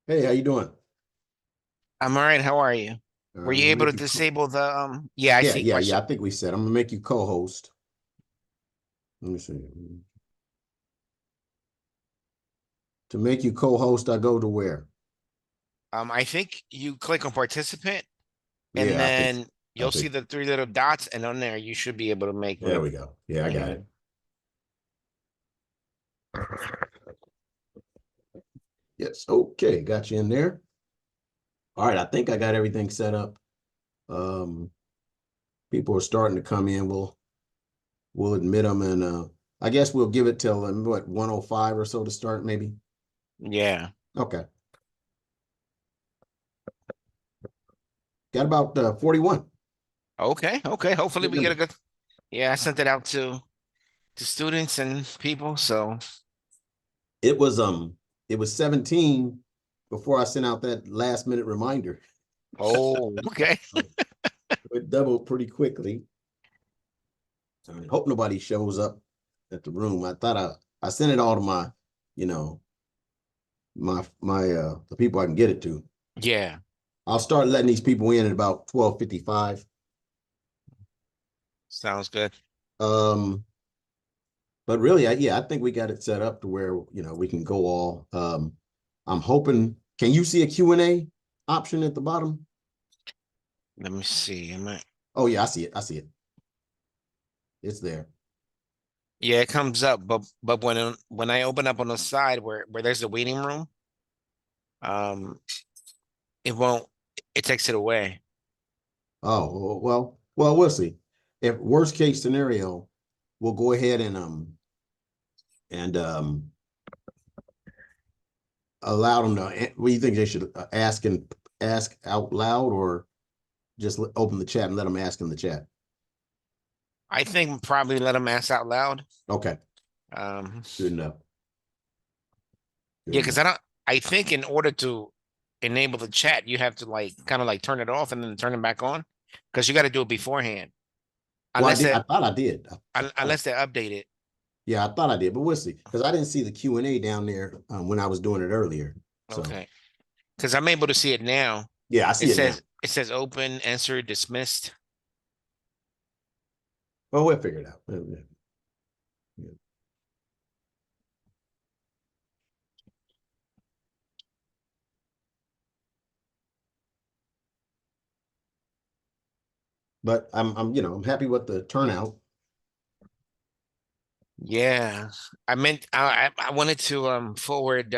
Hey, how you doing? I'm all right. How are you? All right, Were I'm you gonna able to make you. disable the yeah, I see Yeah. question. I think we said I'm gonna make you co-host. Let me see. To make you co-host, I go to where? I think you click on participant and Yeah, I think. then I you'll see think. the three little dots, and on there you should be able to make There me. we go. Yeah, I got Yeah. it. Yes. Okay, got you in there. All right, I think I got everything set up. Um, People are starting to come in. We'll admit them, and I guess we'll give it till what 105 or so to start, maybe. Yeah. Okay, got about 41. Okay. Okay. Hopefully Good we get a number. good. Yeah, I sent it out to students and people. So, It was 17 before I sent out that last minute reminder. oh, okay. So it doubled pretty quickly. I mean, hope nobody shows up at the room. I sent it all to my, you know, my the people I can get it to. Yeah. I'll start letting these people in at about 12:55. Sounds good. Um, but really, I think we got it set up to where, we can go all. I'm hoping, can you see a Q&A option at the bottom? Let me see. Am I? Oh yeah, I see it. I see it. It's there. Yeah, it comes up, but when I open up on the side where there's the waiting room, um, it won't. It takes it away. Oh, well, we'll see. If worst case scenario, we'll go ahead and allow them to. What do you think they should ask out loud, or just open the chat and let them ask in the chat? I think probably let them ask out loud. Okay, Um, good enough. Good yeah, because enough. I think in order to enable the chat, you have to like kind of like turn it off and then turn it back on because you got to do it beforehand. Well, I Unless did. I that thought I did. unless they update it. Yeah, I thought I did, but we'll see. Because I didn't see the Q&A down there when I was doing it earlier. So Okay. Because I'm able to see it now. yeah, I It see it now. says it says open, answer, dismissed. Well, we'll figure it out. Yeah. But I'm happy with the turnout. Yeah. I wanted to forward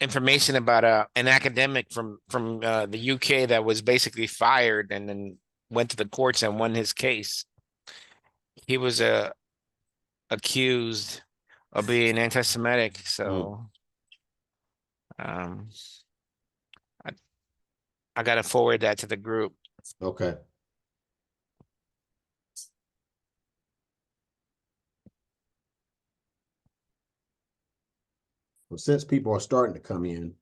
information about an academic from the UK that was basically fired and then went to the courts and won his case. He was accused of being anti-Semitic, Mm, so um I, I gotta forward that to the group. okay. Well, since people are starting to come in,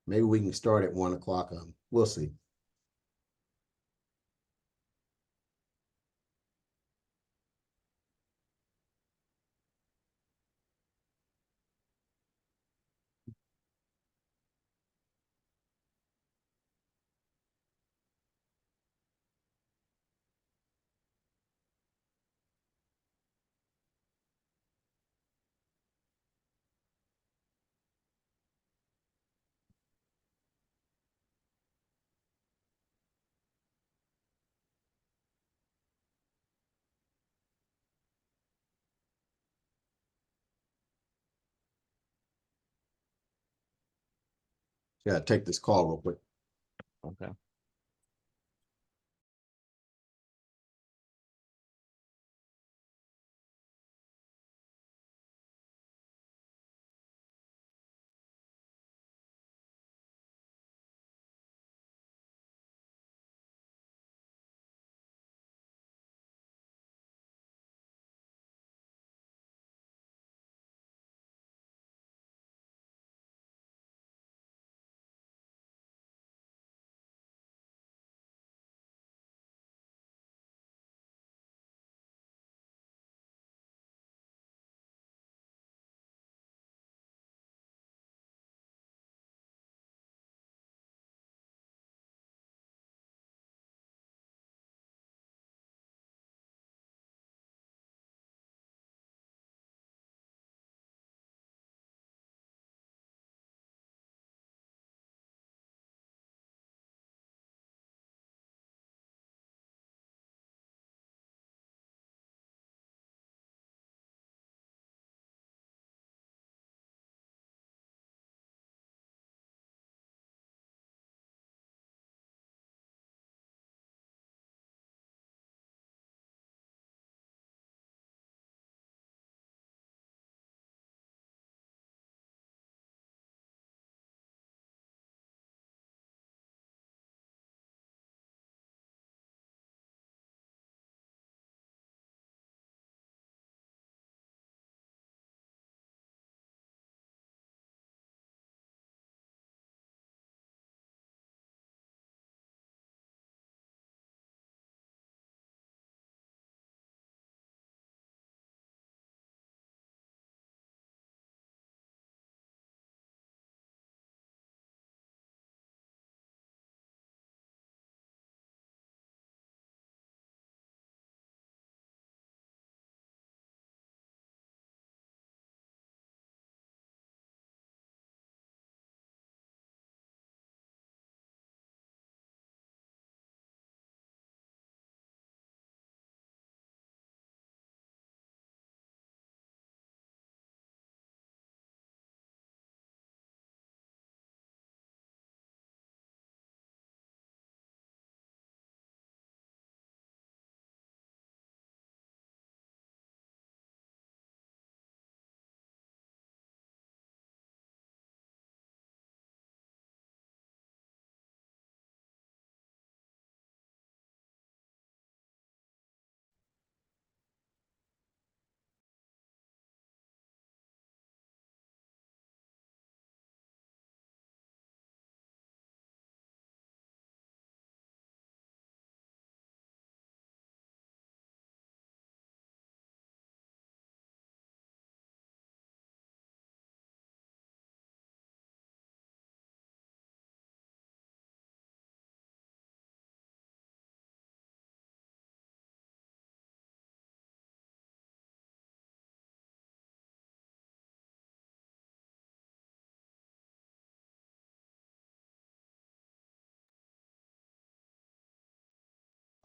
maybe we can start at 1 o'clock. We'll see. Yeah, take this call real quick. Okay.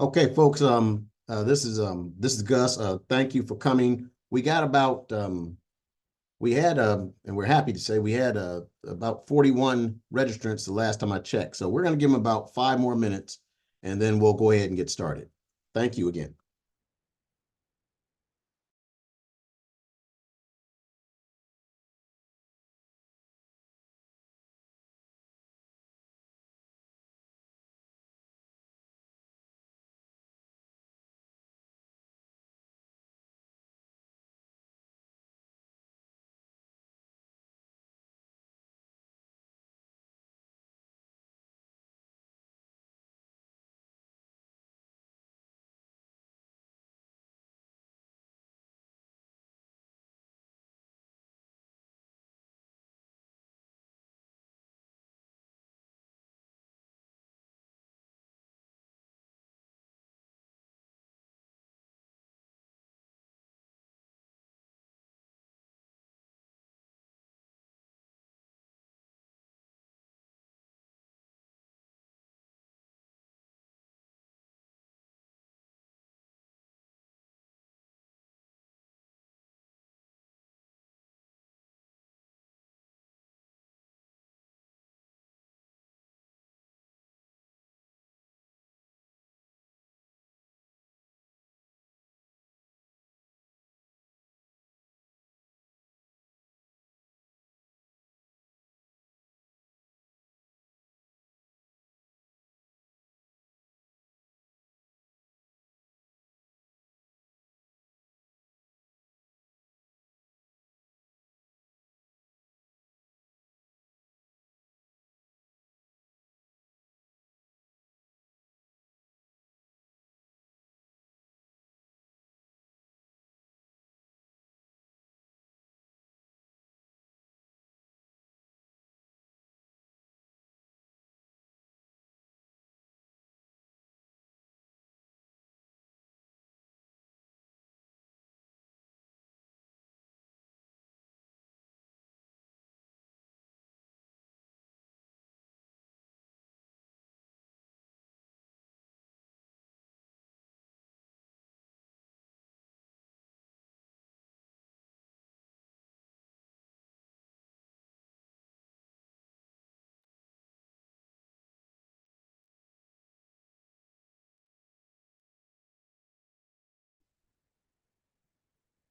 Okay, folks, this is Gus. Thank you for coming. We got about we had and we're happy to say we had about 41 registrants the last time I checked. So we're going to give them about 5 more minutes and then we'll go ahead and get started. Thank you again.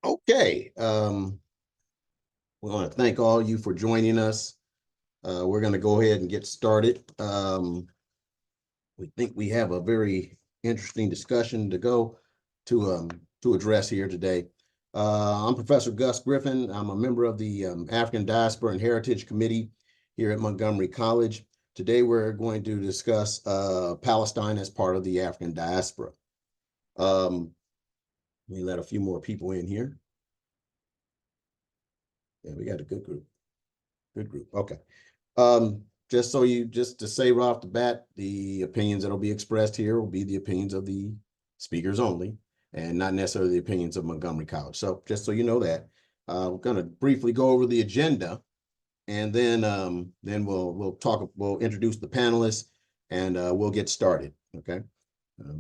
Okay. We want to thank all you for joining us. We're going to go ahead and get started. We think we have a very interesting discussion to address here today. I'm Professor Gus Griffin. I'm a member of the African Diaspora and Heritage Committee here at Montgomery College. Today, we're going to discuss Palestine as part of the African diaspora. Let me let a few more people in here. Yeah, we got a good group. Good group. Okay. Just to say right off the bat, the opinions that'll be expressed here will be the opinions of the speakers only, and not necessarily the opinions of Montgomery College. So just so you know that, we're going to briefly go over the agenda, and then we'll introduce the panelists, and we'll get started. Okay.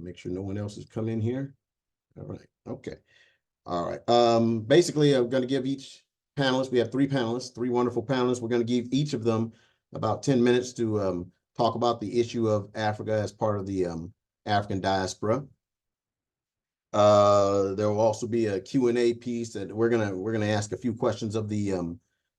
Make sure no one else has come in here. All right. Okay. All right. Basically, I'm going to give each panelist, we have three panelists, three wonderful panelists. We're going to give each of them about 10 minutes to talk about the issue of Africa as part of the African diaspora. There will also be a Q&A piece that we're gonna ask a few questions of the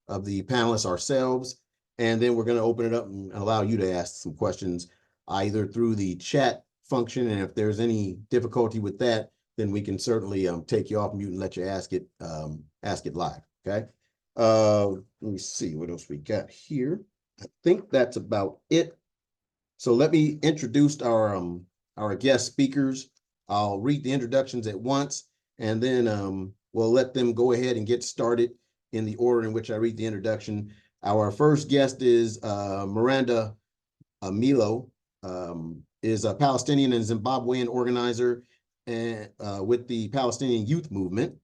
panelists ourselves, and then we're gonna open it up and allow you to ask some questions either through the chat function, and if there's any difficulty with that, then we can certainly take you off mute and let you ask it live. Okay. Let me see what else we got here. I think that's about it. So let me introduce our guest speakers. I'll read the introductions at once, and then we'll let them go ahead and get started in the order in which I read the introduction. Our first guest is Miranda Milo, is a Palestinian and Zimbabwean organizer and with the Palestinian Youth Movement.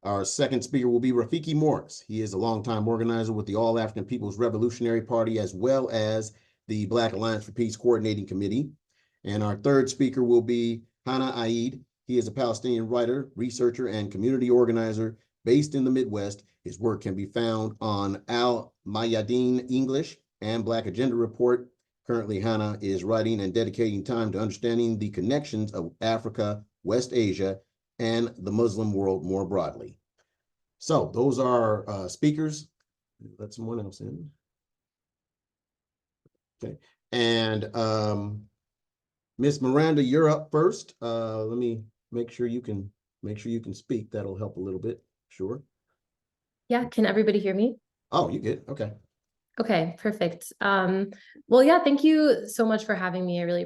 Our second speaker will be Rafiki Morris. He is a longtime organizer with the All African People's Revolutionary Party, as well as the Black Alliance for Peace Coordinating Committee. And our third speaker will be Hana Aid. He is a Palestinian writer, researcher, and community organizer based in the Midwest. His work can be found on Al Mayadeen English and Black Agenda Report. Currently, Hana is writing and dedicating time to understanding the connections of Africa, West Asia, and the Muslim world more broadly. So those are speakers. Let someone else in. Okay. And Miss Miranda, you're up first. Let me make sure you can speak. That'll help a little bit. Sure. Yeah, can everybody hear me? Oh, you good. Okay. Okay, perfect. Well, yeah, thank you so much for having me. I really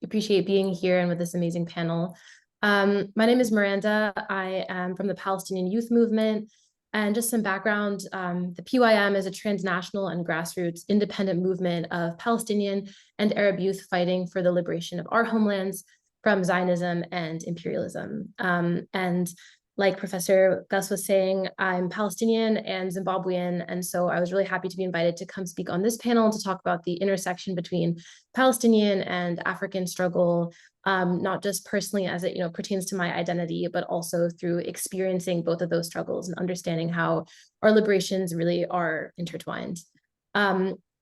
appreciate being here and with this amazing panel. My name is Miranda. I am from the Palestinian Youth Movement. And just some background, the PYM is a transnational and grassroots independent movement of Palestinian and Arab youth fighting for the liberation of our homelands from Zionism and imperialism. And like Professor Gus was saying, I'm Palestinian and Zimbabwean, and so I was really happy to be invited to come speak on this panel to talk about the intersection between Palestinian and African struggle, not just personally as it pertains to my identity, but also through experiencing both of those struggles and understanding how our liberations really are intertwined.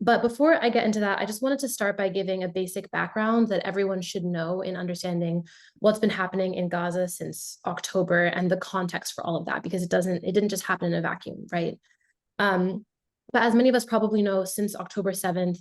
But before I get into that, I just wanted to start by giving a basic background that everyone should know in understanding what's been happening in Gaza since October and the context for all of that, because it didn't just happen in a vacuum, right? But as many of us probably know, since October 7th,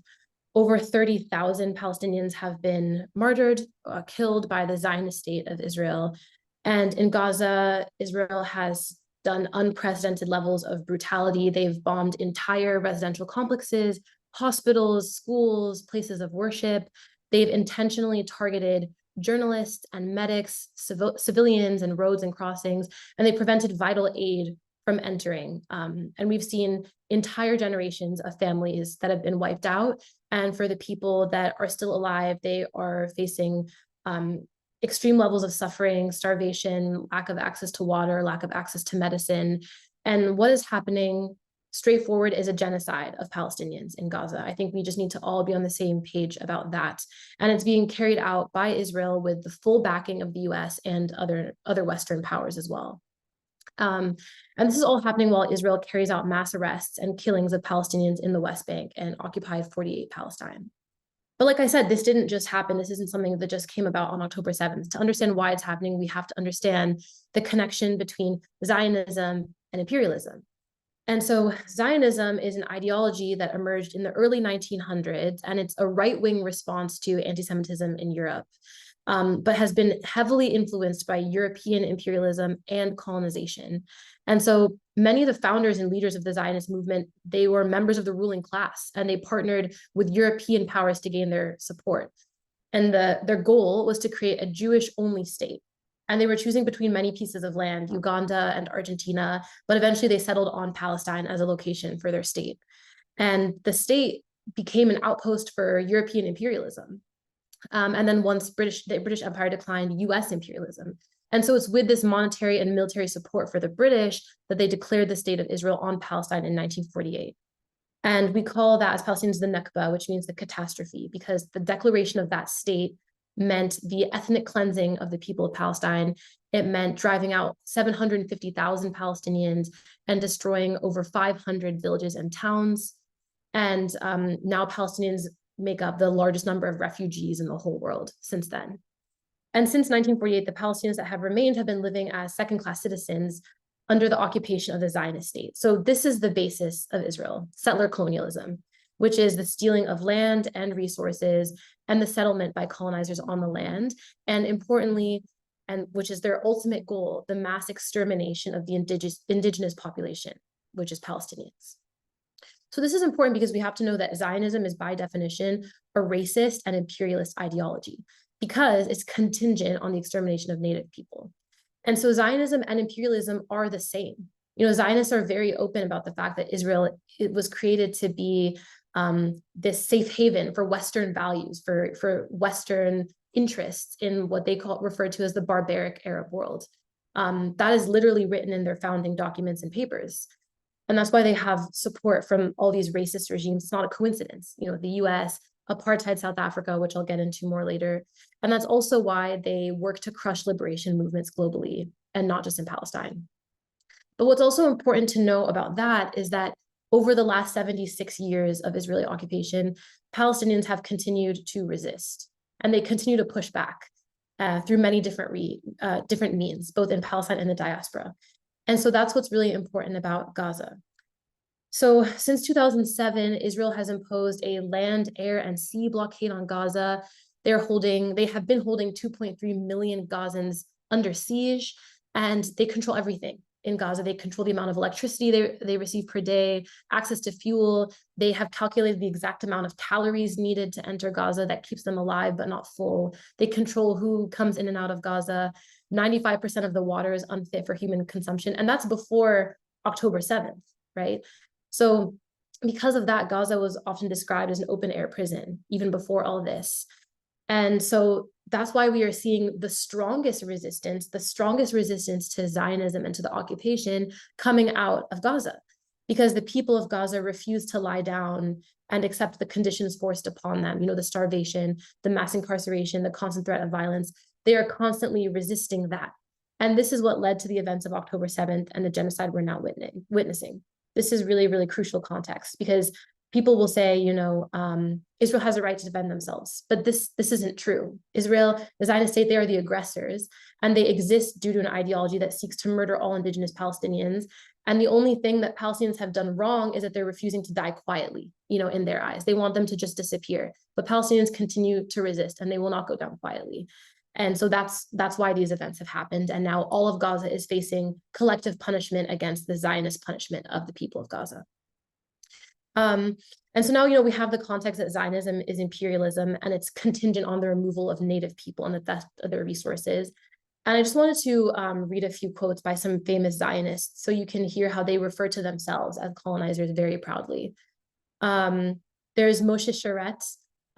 over 30,000 Palestinians have been martyred, killed by the Zionist state of Israel. And in Gaza, Israel has done unprecedented levels of brutality. They've bombed entire residential complexes, hospitals, schools, places of worship. They've intentionally targeted journalists and medics, civilians and roads and crossings, and they prevented vital aid from entering. And we've seen entire generations of families that have been wiped out. And for the people that are still alive, they are facing extreme levels of suffering, starvation, lack of access to water, lack of access to medicine. And what is happening straightforward is a genocide of Palestinians in Gaza. I think we just need to all be on the same page about that. And it's being carried out by Israel with the full backing of the US and other Western powers as well. And this is all happening while Israel carries out mass arrests and killings of Palestinians in the West Bank and occupied 48 Palestine. But like I said, this didn't just happen. This isn't something that just came about on October 7th. To understand why it's happening, we have to understand the connection between Zionism and imperialism. And so Zionism is an ideology that emerged in the early 1900s, and it's a right-wing response to anti-Semitism in Europe, but has been heavily influenced by European imperialism and colonization. And so many of the founders and leaders of the Zionist movement, they were members of the ruling class, and they partnered with European powers to gain their support. And their goal was to create a Jewish-only state. And they were choosing between many pieces of land, Uganda and Argentina, but eventually they settled on Palestine as a location for their state. And the state became an outpost for European imperialism. And then once the British Empire declined, US imperialism. And so it's with this monetary and military support for the British that they declared the state of Israel on Palestine in 1948. And we call that as Palestinians the Nakba, which means the catastrophe, because the declaration of that state meant the ethnic cleansing of the people of Palestine. It meant driving out 750,000 Palestinians and destroying over 500 villages and towns. And now Palestinians make up the largest number of refugees in the whole world since then. And since 1948, the Palestinians that have remained have been living as second-class citizens under the occupation of the Zionist state. So this is the basis of Israel, settler colonialism, which is the stealing of land and resources and the settlement by colonizers on the land. And importantly, and which is their ultimate goal, the mass extermination of the indigenous population, which is Palestinians. So this is important because we have to know that Zionism is by definition a racist and imperialist ideology because it's contingent on the extermination of Native people. And so Zionism and imperialism are the same. Zionists are very open about the fact that it was created to be this safe haven for Western values, for Western interests in what they refer to as the barbaric Arab world. That is literally written in their founding documents and papers. And that's why they have support from all these racist regimes. It's not a coincidence. The US, apartheid South Africa, which I'll get into more later. And that's also why they work to crush liberation movements globally and not just in Palestine. But what's also important to know about that is that over the last 76 years of Israeli occupation, Palestinians have continued to resist, and they continue to push back through many different means, both in Palestine and the diaspora. And so that's what's really important about Gaza. So since 2007, Israel has imposed a land, air, and sea blockade on Gaza. They have been holding 2.3 million Gazans under siege, and they control everything in Gaza. They control the amount of electricity they receive per day, access to fuel. They have calculated the exact amount of calories needed to enter Gaza that keeps them alive but not full. They control who comes in and out of Gaza. 95% of the water is unfit for human consumption, and that's before October 7th, right? So because of that, Gaza was often described as an open air prison, even before all this. And so that's why we are seeing the strongest resistance to Zionism and to the occupation coming out of Gaza, because the people of Gaza refuse to lie down and accept the conditions forced upon them, the starvation, the mass incarceration, the constant threat of violence. They are constantly resisting that. And this is what led to the events of October 7th and the genocide we're now witnessing. This is really, really crucial context, because people will say, Israel has a right to defend themselves, but this isn't true. Israel, the Zionist state, they are the aggressors, and they exist due to an ideology that seeks to murder all indigenous Palestinians. And the only thing that Palestinians have done wrong is that they're refusing to die quietly, in their eyes. They want them to just disappear, but Palestinians continue to resist, and they will not go down quietly. And so that's why these events have happened. And now all of Gaza is facing collective punishment against the Zionist punishment of the people of Gaza. And so now, we have the context that Zionism is imperialism, and it's contingent on the removal of native people and the theft of their resources. And I just wanted to read a few quotes by some famous Zionists so you can hear how they refer to themselves as colonizers very proudly. There's Moshe Sharet.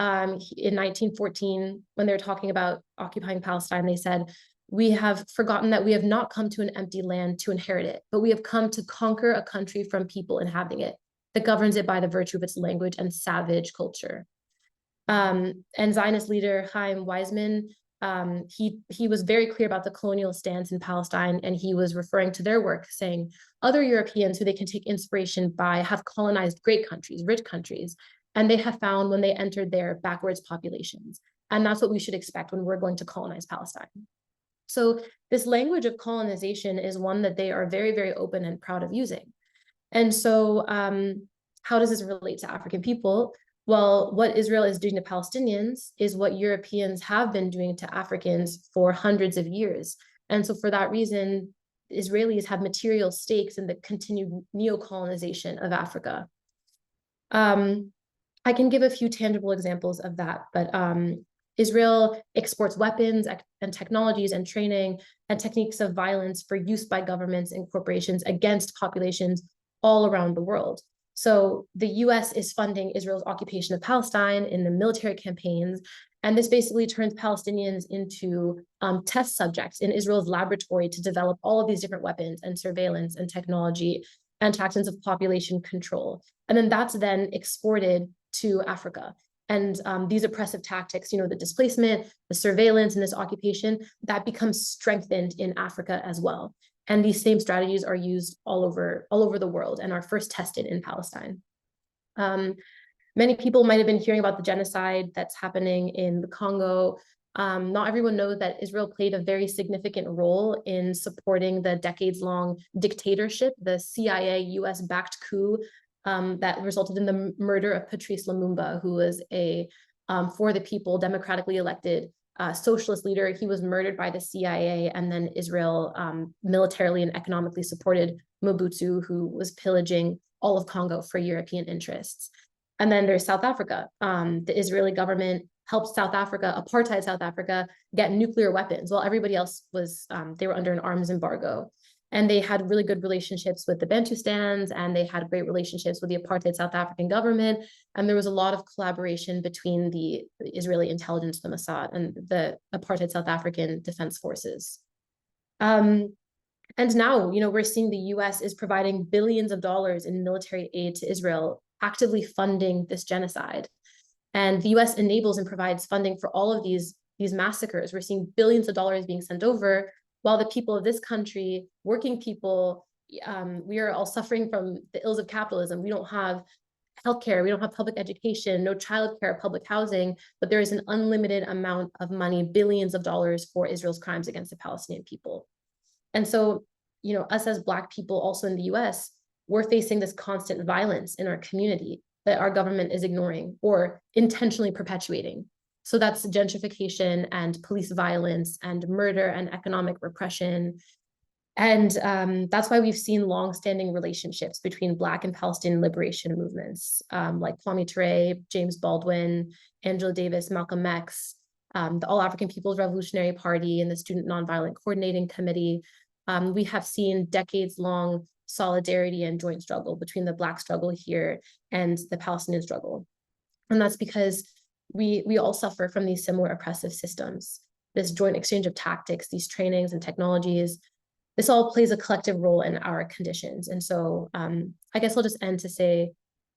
In 1914, when they were talking about occupying Palestine, they said, "We have forgotten that we have not come to an empty land to inherit it, but we have come to conquer a country from people inhabiting it, that governs it by the virtue of its language and savage culture." And Zionist leader Chaim Weizmann, he was very clear about the colonial stance in Palestine, and he was referring to their work, saying, "Other Europeans who they can take inspiration by have colonized great countries, rich countries, and they have found when they entered their backwards populations. And that's what we should expect when we're going to colonize Palestine." So this language of colonization is one that they are very, very open and proud of using. And so how does this relate to African people? Well, what Israel is doing to Palestinians is what Europeans have been doing to Africans for hundreds of years. And so for that reason, Israelis have material stakes in the continued neo-colonization of Africa. I can give a few tangible examples of that, but Israel exports weapons and technologies and training and techniques of violence for use by governments and corporations against populations all around the world. So the US is funding Israel's occupation of Palestine in the military campaigns, and this basically turns Palestinians into test subjects in Israel's laboratory to develop all of these different weapons and surveillance and technology and tactics of population control. And then that's then exported to Africa. And these oppressive tactics, the displacement, the surveillance, and this occupation, that becomes strengthened in Africa as well. And these same strategies are used all over the world and are first tested in Palestine. Many people might have been hearing about the genocide that's happening in the Congo. Not everyone knows that Israel played a very significant role in supporting the decades-long dictatorship, the CIA US-backed coup that resulted in the murder of Patrice Lumumba, who was a for the people, democratically elected socialist leader. He was murdered by the CIA, and then Israel militarily and economically supported Mobutu, who was pillaging all of Congo for European interests. And then there's South Africa. The Israeli government helped apartheid South Africa, get nuclear weapons while everybody else was, they were under an arms embargo. And they had really good relationships with the Bantustans, and they had great relationships with the apartheid South African government. And there was a lot of collaboration between the Israeli intelligence, the Mossad, and the apartheid South African defense forces. And now, we're seeing the US is providing billions of dollars in military aid to Israel, actively funding this genocide. And the US enables and provides funding for all of these massacres. We're seeing billions of dollars being sent over, while the people of this country, working people, we are all suffering from the ills of capitalism. We don't have healthcare, we don't have public education, no childcare, public housing, but there is an unlimited amount of money, billions of dollars for Israel's crimes against the Palestinian people. And so, us as Black people also in the US, we're facing this constant violence in our community that our government is ignoring or intentionally perpetuating. So that's gentrification and police violence and murder and economic repression. And that's why we've seen longstanding relationships between Black and Palestinian liberation movements, like Kwame Ture, James Baldwin, Angela Davis, Malcolm X, the All African People's Revolutionary Party, and the Student Nonviolent Coordinating Committee. We have seen decades-long solidarity and joint struggle between the Black struggle here and the Palestinian struggle. And that's because we all suffer from these similar oppressive systems, this joint exchange of tactics, these trainings and technologies. This all plays a collective role in our conditions. And so I guess I'll just end to say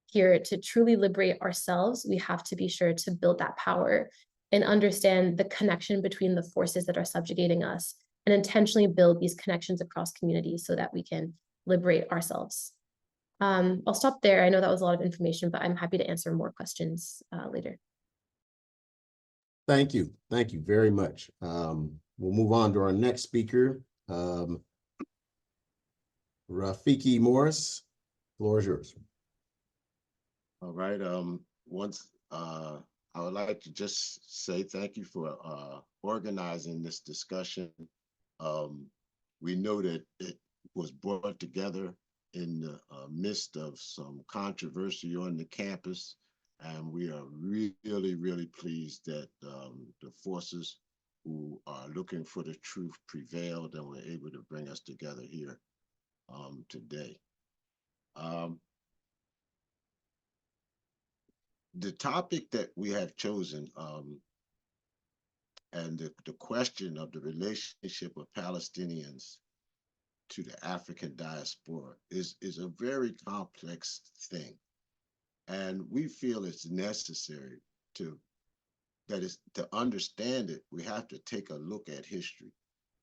here, to truly liberate ourselves, we have to be sure to build that power and understand the connection between the forces that are subjugating us, and intentionally build these connections across communities so that we can liberate ourselves. I'll stop there. I know that was a lot of information, but I'm happy to answer more questions later. Thank you. Thank you very much. We'll move on to our next speaker, Rafiki Morris. Floor is yours. All right. I would like to just say thank you for organizing this discussion. We know that it was brought together in the midst of some controversy on the campus, and we are really, really pleased that the forces who are looking for the truth prevailed and were able to bring us together here today. The topic that we have chosen and the question of the relationship of Palestinians to the African diaspora is a very complex thing. And we feel it's necessary to understand it, we have to take a look at history,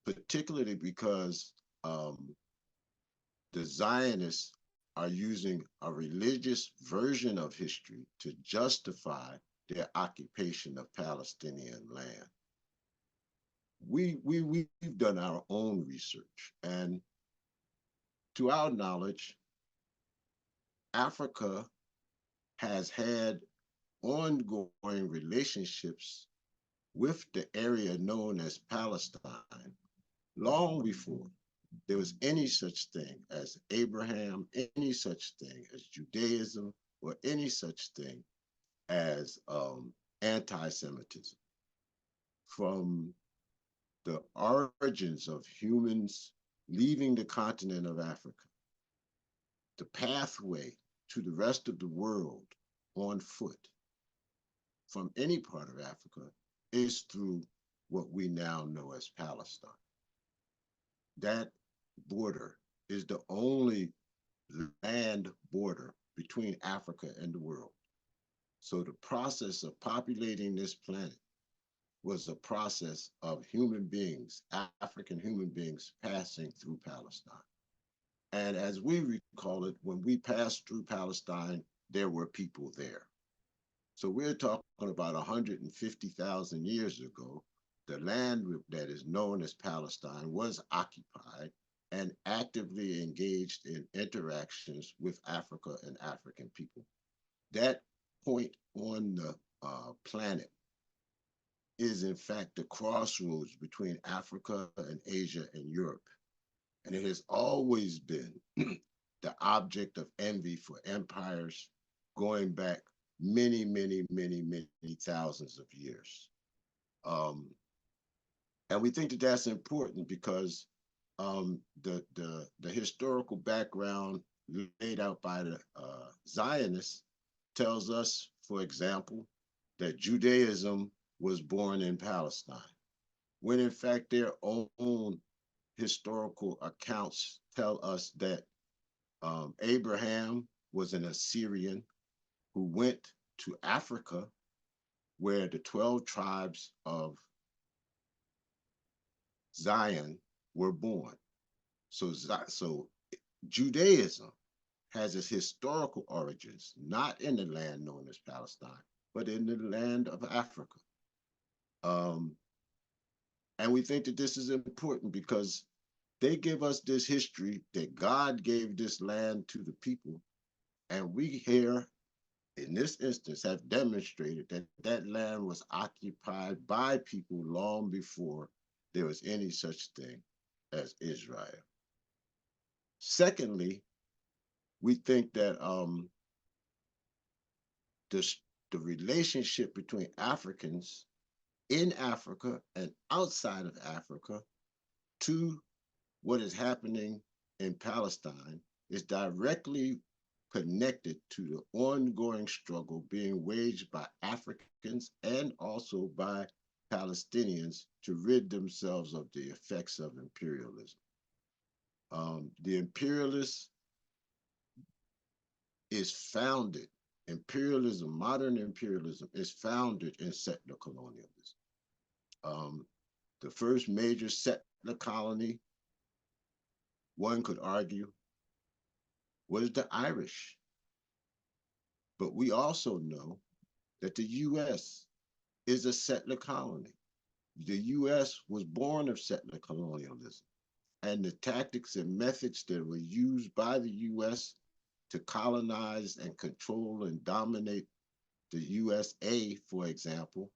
particularly because the Zionists are using a religious version of history to justify their occupation of Palestinian land. We've done our own research, and to our knowledge, Africa has had ongoing relationships with the area known as Palestine long before there was any such thing as Abraham, any such thing as Judaism, or any such thing as anti-Semitism. From the origins of humans leaving the continent of Africa, the pathway to the rest of the world on foot from any part of Africa is through what we now know as Palestine. That border is the only land border between Africa and the world. So the process of populating this planet was a process of human beings, African human beings, passing through Palestine. And as we recall it, when we passed through Palestine, there were people there. So we're talking about 150,000 years ago. The land that is known as Palestine was occupied and actively engaged in interactions with Africa and African people. That point on the planet is in fact the crossroads between Africa and Asia and Europe. And it has always been the object of envy for empires going back many, many, many, many thousands of years. And we think that that's important because the historical background laid out by the Zionists tells us, for example, that Judaism was born in Palestine, when in fact their own historical accounts tell us that Abraham was an Assyrian who went to Africa where the 12 tribes of Zion were born. So Judaism has its historical origins, not in the land known as Palestine, but in the land of Africa. Um, and we think that this is important because they give us this history that God gave this land to the people. And we here, in this instance, have demonstrated that that land was occupied by people long before there was any such thing as Israel. Secondly, we think that the, the relationship between Africans in Africa and outside of Africa to what is happening in Palestine is directly connected to the ongoing struggle being waged by Africans and also by Palestinians to rid themselves of the effects of imperialism. The imperialist is founded, imperialism, modern imperialism is founded in settler colonialism. The first major settler colony, one could argue, was the Irish. But we also know that the US is a settler colony. The US was born of settler colonialism. And the tactics and methods that were used by the US to colonize and control and dominate the USA, for example,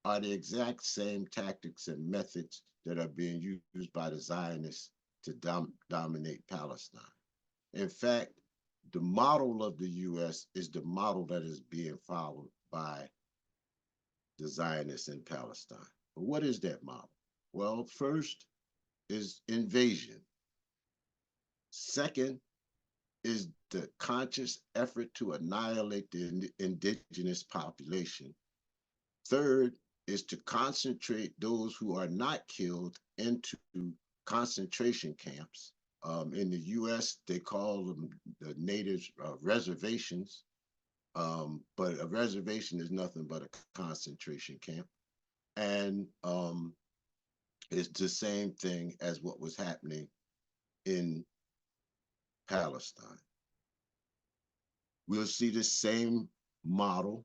are the exact same tactics and methods that are being used by the Zionists to dominate Palestine. In fact, the model of the US is the model that is being followed by the Zionists in Palestine. But what is that model? Well, first is invasion. Second is the conscious effort to annihilate the indigenous population. Third is to concentrate those who are not killed into concentration camps. In the US, they call them the natives reservations, but a reservation is nothing but a concentration camp. And it's the same thing as what was happening in Palestine. We'll see the same model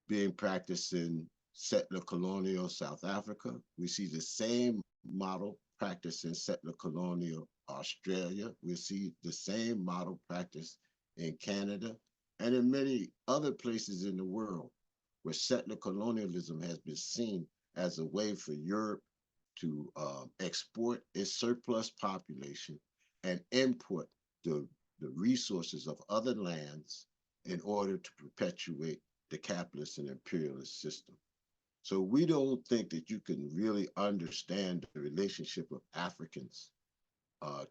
being practiced in settler colonial South Africa. We see the same model practiced in settler colonial Australia. We see the same model practiced in Canada and in many other places in the world where settler colonialism has been seen as a way for Europe to export its surplus population and import the resources of other lands in order to perpetuate the capitalist and imperialist system. So we don't think that you can really understand the relationship of Africans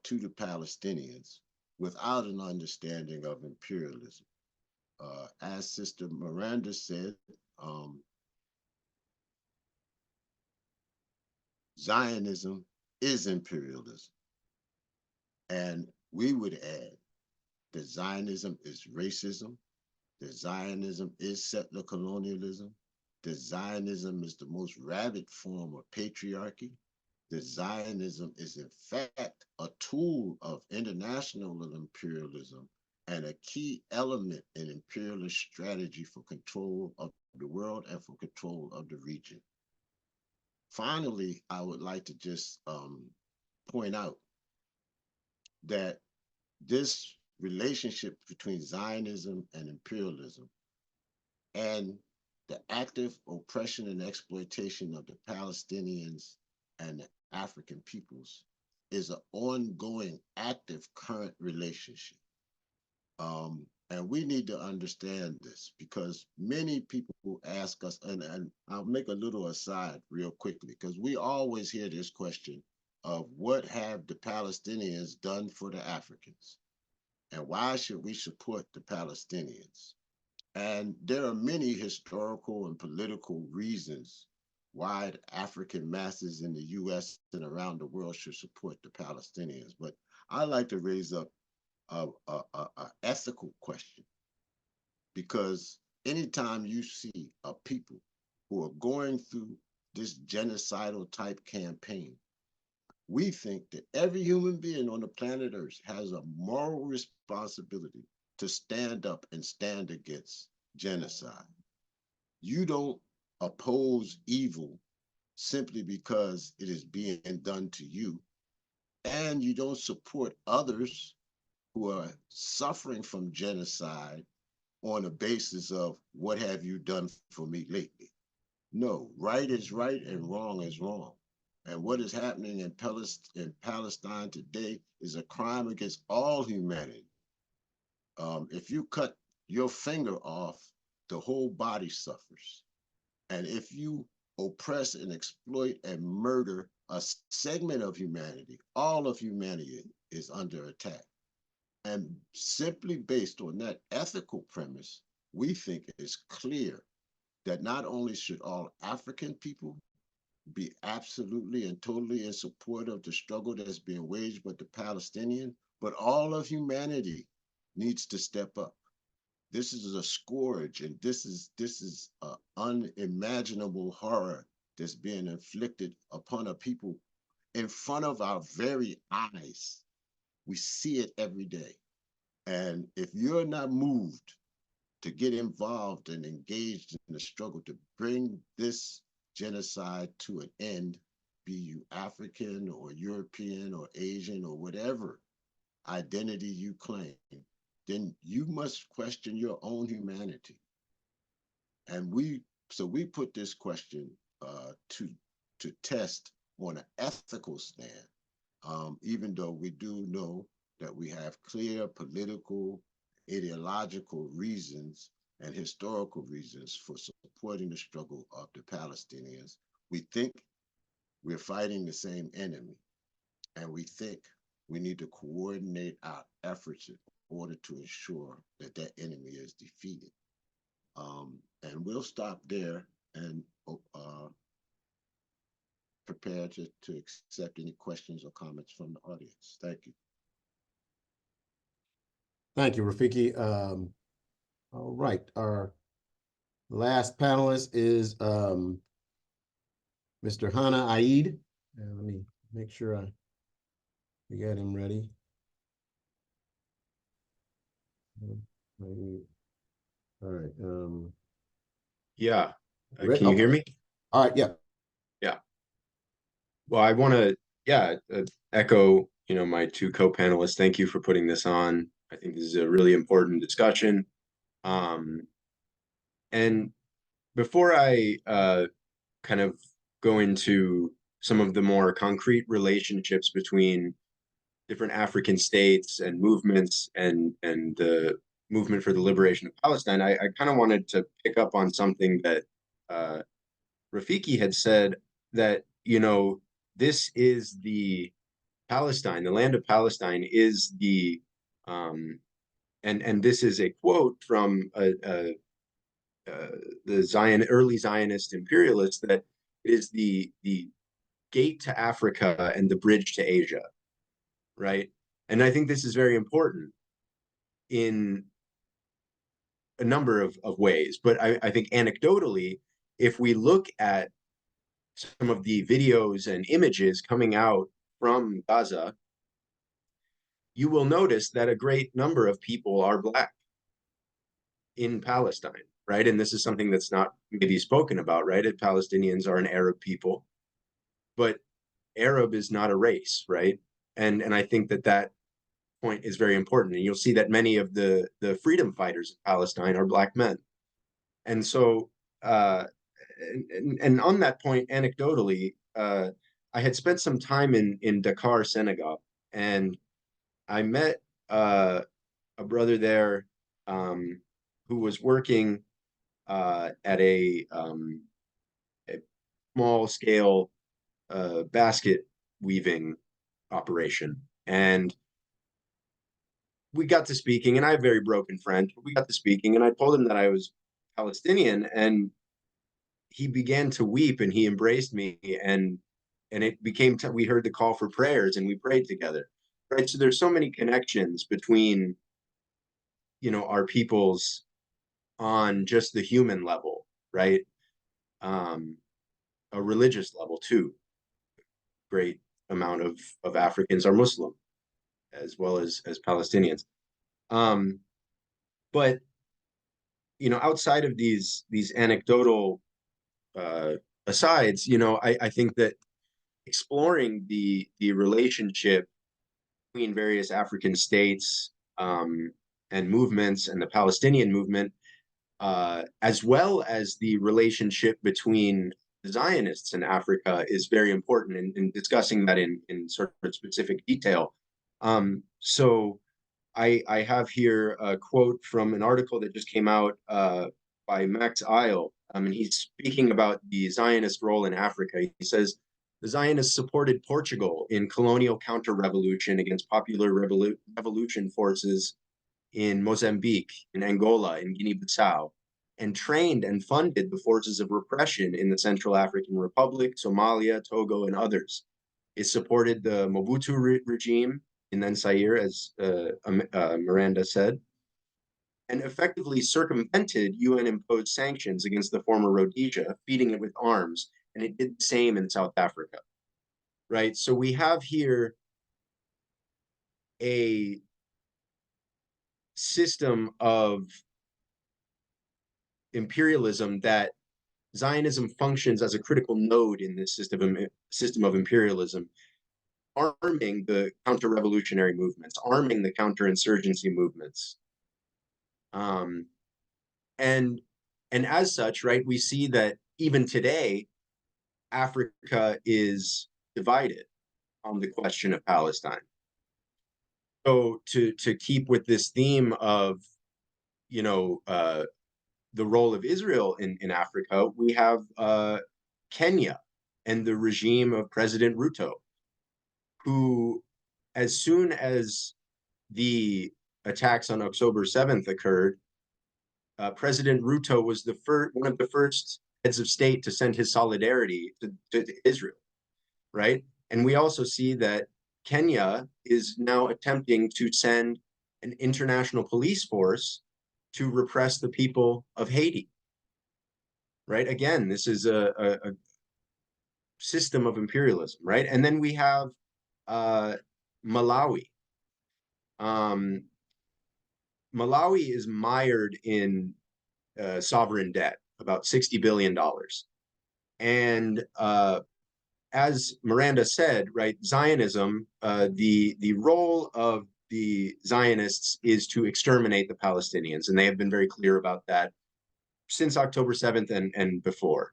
to the Palestinians without an understanding of imperialism. As Sister Miranda said, Zionism is imperialism. And we would add that Zionism is racism, that Zionism is settler colonialism, that Zionism is the most rabid form of patriarchy, that Zionism is in fact a tool of international imperialism and a key element in imperialist strategy for control of the world and for control of the region. Finally, I would like to just point out that this relationship between Zionism and imperialism and the active oppression and exploitation of the Palestinians and the African peoples is an ongoing, active, current relationship. And we need to understand this because many people ask us, and I'll make a little aside real quickly, because we always hear this question of what have the Palestinians done for the Africans? And why should we support the Palestinians? And there are many historical and political reasons why the African masses in the US and around the world should support the Palestinians. But I like to raise up a ethical question, because anytime you see a people who are going through this genocidal type campaign, we think that every human being on the planet Earth has a moral responsibility to stand up and stand against genocide. You don't oppose evil simply because it is being done to you, and you don't support others who are suffering from genocide on the basis of what have you done for me lately. No, right is right and wrong is wrong. And what is happening in Palestine today is a crime against all humanity. If you cut your finger off, the whole body suffers. And if you oppress and exploit and murder a segment of humanity, all of humanity is under attack. And simply based on that ethical premise, we think it's clear that not only should all African people be absolutely and totally in support of the struggle that's being waged by the Palestinian, but all of humanity needs to step up. This is a scourge, and this is an unimaginable horror that's being inflicted upon a people in front of our very eyes. We see it every day. And if you're not moved to get involved and engaged in the struggle to bring this genocide to an end, be you African or European or Asian or whatever identity you claim, then you must question your own humanity. And we put this question to test on an ethical stand, even though we do know that we have clear political, ideological reasons and historical reasons for supporting the struggle of the Palestinians. We think we're fighting the same enemy, and we think we need to coordinate our efforts in order to ensure that that enemy is defeated. And we'll stop there and prepare to accept any questions or comments from the audience. Thank you. Thank you, Rafiki. All right, our last panelist is Mr. Hana Aid. Let me make sure we got him ready. All right. Yeah. Can you hear me? All right. Yeah. Yeah. Well, I want to, echo, my two co-panelists. Thank you for putting this on. I think this is a really important discussion. And before I kind of go into some of the more concrete relationships between different African states and movements and the movement for the liberation of Palestine, I kind of wanted to pick up on something that Rafiki had said, that, this is the Palestine, the land of Palestine is the, and this is a quote from the early Zionist imperialists, that is the gate to Africa and the bridge to Asia, right? And I think this is very important in a number of ways. But I think anecdotally, if we look at some of the videos and images coming out from Gaza, you will notice that a great number of people are Black in Palestine, right? And this is something that's not maybe spoken about, right? Palestinians are an Arab people, but Arab is not a race, right? And I think that point is very important. And you'll see that many of the freedom fighters in Palestine are Black men. And so, and on that point, anecdotally, I had spent some time in Dakar, Senegal, and I met a brother there who was working at a small scale basket weaving operation. And we got to speaking, and I have very broken French, but we got to speaking, and I told him that I was Palestinian, and he began to weep, and he embraced me, and it became, we heard the call for prayers, and we prayed together, right? So there's so many connections between, our peoples on just the human level, right? A religious level too. Great amount of Africans are Muslim, as well as Palestinians. But outside of these anecdotal asides, I think that exploring the relationship between various African states and movements and the Palestinian movement, as well as the relationship between Zionists in Africa, is very important in discussing that in sort of specific detail. So I have here a quote from an article that just came out by Max Eil, and he's speaking about the Zionist role in Africa. He says, the Zionists supported Portugal in colonial counter-revolution against popular revolution forces in Mozambique, in Angola, in Guinea-Bissau, and trained and funded the forces of repression in the Central African Republic, Somalia, Togo, and others. It supported the Mobutu regime in then Zaire, as Miranda said, and effectively circumvented UN-imposed sanctions against the former Rhodesia, feeding it with arms, and it did the same in South Africa, right? So we have here a system of imperialism that Zionism functions as a critical node in this system of imperialism, arming the counter-revolutionary movements, arming the counterinsurgency movements. And as such, right, we see that even today, Africa is divided on the question of Palestine. So to keep with this theme of, the role of Israel in Africa, we have Kenya and the regime of President Ruto, who, as soon as the attacks on October 7th occurred, President Ruto was one of the first heads of state to send his solidarity to Israel, right? And we also see that Kenya is now attempting to send an international police force to repress the people of Haiti, right? Again, this is a system of imperialism, right? And then we have Malawi. Malawi is mired in sovereign debt, about $60 billion. And as Miranda said, right, Zionism, the role of the Zionists is to exterminate the Palestinians, and they have been very clear about that since October 7th and before.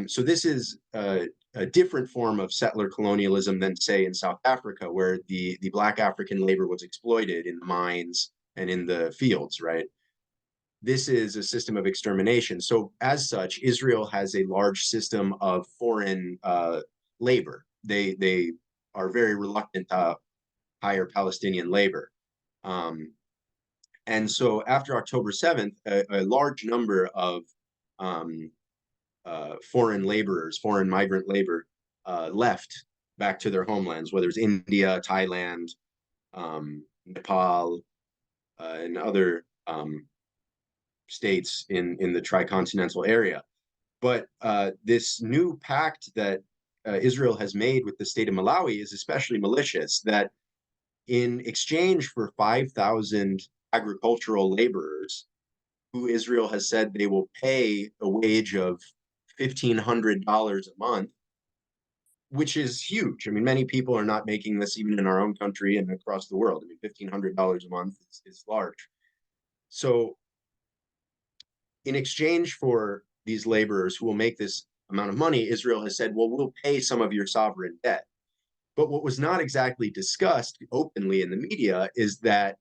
So this is a different form of settler colonialism than, say, in South Africa, where the Black African labor was exploited in the mines and in the fields, right? This is a system of extermination. So as such, Israel has a large system of foreign labor. They are very reluctant to hire Palestinian labor. And so after October 7th, a large number of foreign laborers, foreign migrant labor, left back to their homelands, whether it's India, Thailand, Nepal, and other states in the tricontinental area. But this new pact that Israel has made with the state of Malawi is especially malicious, that in exchange for 5,000 agricultural laborers, who Israel has said they will pay a wage of $1,500 a month, which is huge. I mean, many people are not making this even in our own country and across the world. I mean, $1,500 a month is large. So in exchange for these laborers who will make this amount of money, Israel has said, well, we'll pay some of your sovereign debt. But what was not exactly discussed openly in the media is that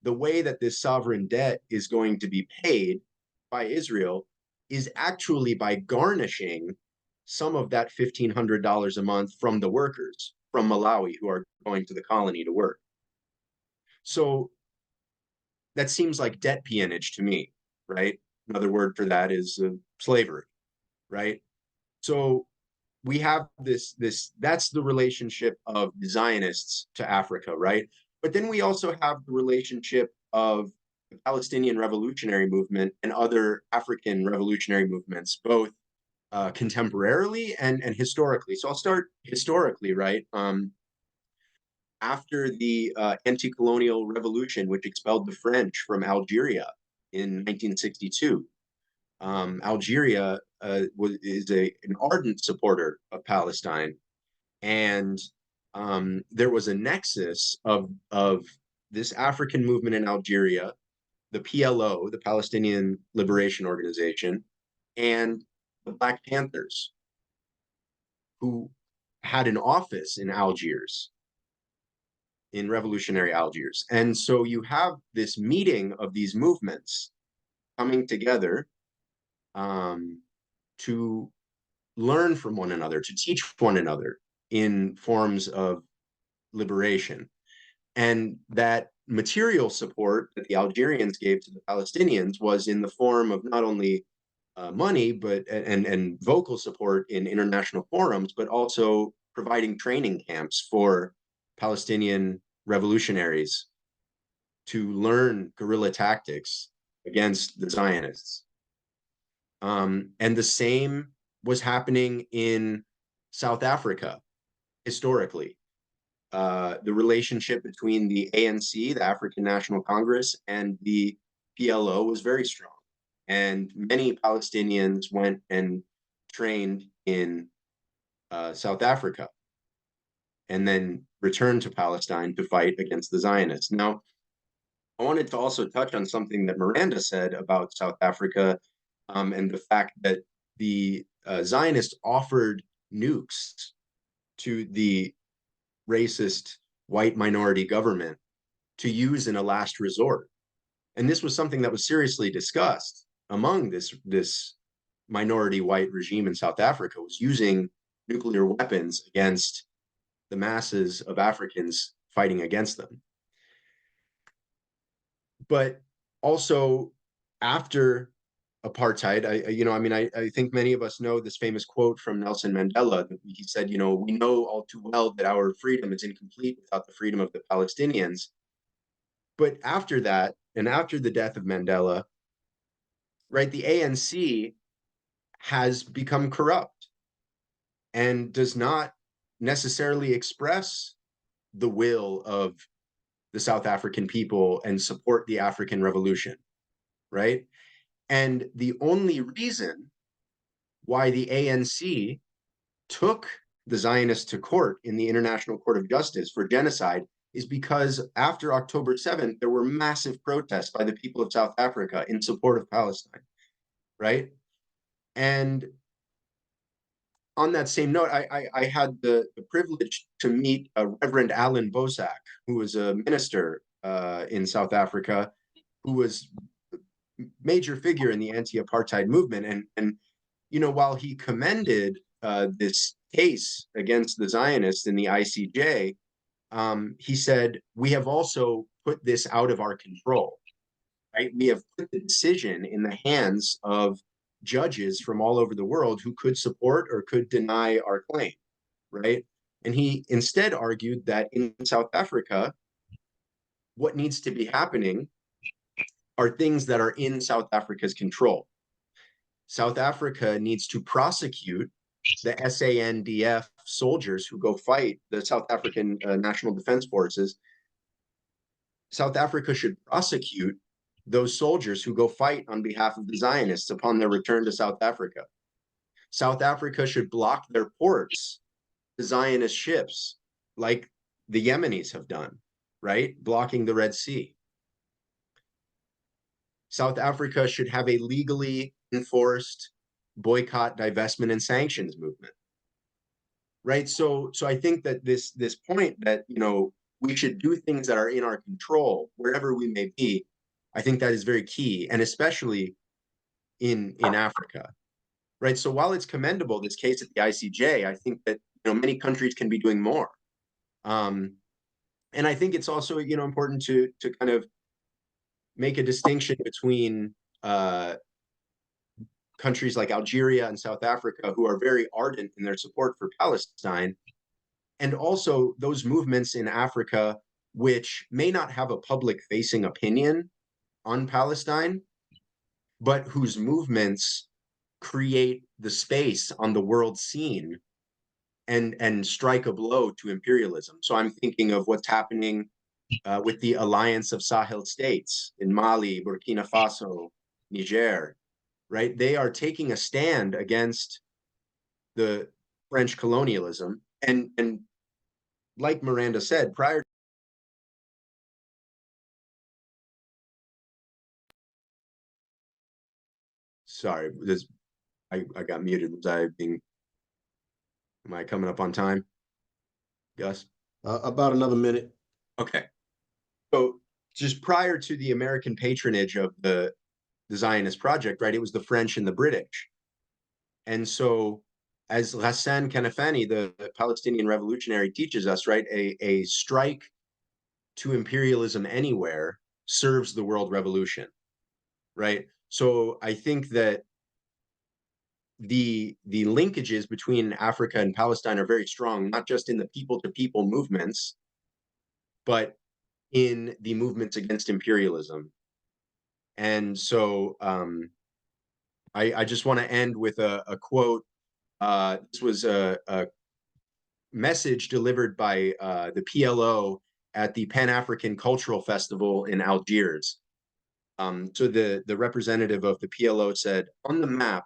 the way that this sovereign debt is going to be paid by Israel is actually by garnishing some of that $1,500 a month from the workers from Malawi who are going to the colony to work. So that seems like debt peonage to me, right? Another word for that is slavery, right? So we have this, that's the relationship of the Zionists to Africa, right? But then we also have the relationship of the Palestinian revolutionary movement and other African revolutionary movements, both contemporarily and historically. So I'll start historically, right? After the anti-colonial revolution, which expelled the French from Algeria in 1962, Algeria is an ardent supporter of Palestine, and there was a nexus of this African movement in Algeria, the PLO, the Palestinian Liberation Organization, and the Black Panthers, who had an office in Algiers, in revolutionary Algiers. And so you have this meeting of these movements coming together to learn from one another, to teach one another in forms of liberation. And that material support that the Algerians gave to the Palestinians was in the form of not only money, but and vocal support in international forums, but also providing training camps for Palestinian revolutionaries to learn guerrilla tactics against the Zionists. And the same was happening in South Africa historically. The relationship between the ANC, the African National Congress, and the PLO was very strong. And many Palestinians went and trained in South Africa and then returned to Palestine to fight against the Zionists. Now, I wanted to also touch on something that Miranda said about South Africa and the fact that the Zionists offered nukes to the racist white minority government to use in a last resort. And this was something that was seriously discussed among this minority white regime in South Africa, was using nuclear weapons against the masses of Africans fighting against them. But also after apartheid, I think many of us know this famous quote from Nelson Mandela. He said, we know all too well that our freedom is incomplete without the freedom of the Palestinians. But after that, and after the death of Mandela, right, the ANC has become corrupt and does not necessarily express the will of the South African people and support the African Revolution, right? And the only reason why the ANC took the Zionists to court in the International Court of Justice for genocide is because after October 7th, there were massive protests by the people of South Africa in support of Palestine, right? And on that same note, I had the privilege to meet Reverend Alan Bosak, who was a minister in South Africa, who was a major figure in the anti-apartheid movement. And while he commended this case against the Zionists in the ICJ, he said, we have also put this out of our control, right? We have put the decision in the hands of judges from all over the world who could support or could deny our claim, right? And he instead argued that in South Africa, what needs to be happening are things that are in South Africa's control. South Africa needs to prosecute the SANDF soldiers who go fight the South African National Defense Forces. South Africa should prosecute those soldiers who go fight on behalf of the Zionists upon their return to South Africa. South Africa should block their ports to Zionist ships, like the Yemenis have done, right? Blocking the Red Sea. South Africa should have a legally enforced boycott, divestment, and sanctions movement, right? So I think that this point that we should do things that are in our control wherever we may be, I think that is very key, and especially in Africa, right? So while it's commendable, this case at the ICJ, I think that many countries can be doing more, and I think it's also important to kind of make a distinction between countries like Algeria and South Africa, who are very ardent in their support for Palestine, and also those movements in Africa which may not have a public-facing opinion, on Palestine, but whose movements create the space on the world scene and strike a blow to imperialism. So I'm thinking of what's happening with the alliance of Sahel states in Mali, Burkina Faso, Niger, right? They are taking a stand against the French colonialism. And like Miranda said, prior. Sorry, I got muted. Am I coming up on time? Gus? About another minute. Okay. So just prior to the American patronage of the Zionist project, right, it was the French and the British. And so, as Hassan Kanafani, the Palestinian revolutionary, teaches us, right, a strike to imperialism anywhere serves the world revolution, right? So I think that the linkages between Africa and Palestine are very strong, not just in the people-to-people movements, but in the movements against imperialism. And so I just want to end with a quote. This was a message delivered by the PLO at the Pan-African Cultural Festival in Algiers. So the representative of the PLO said, on the map,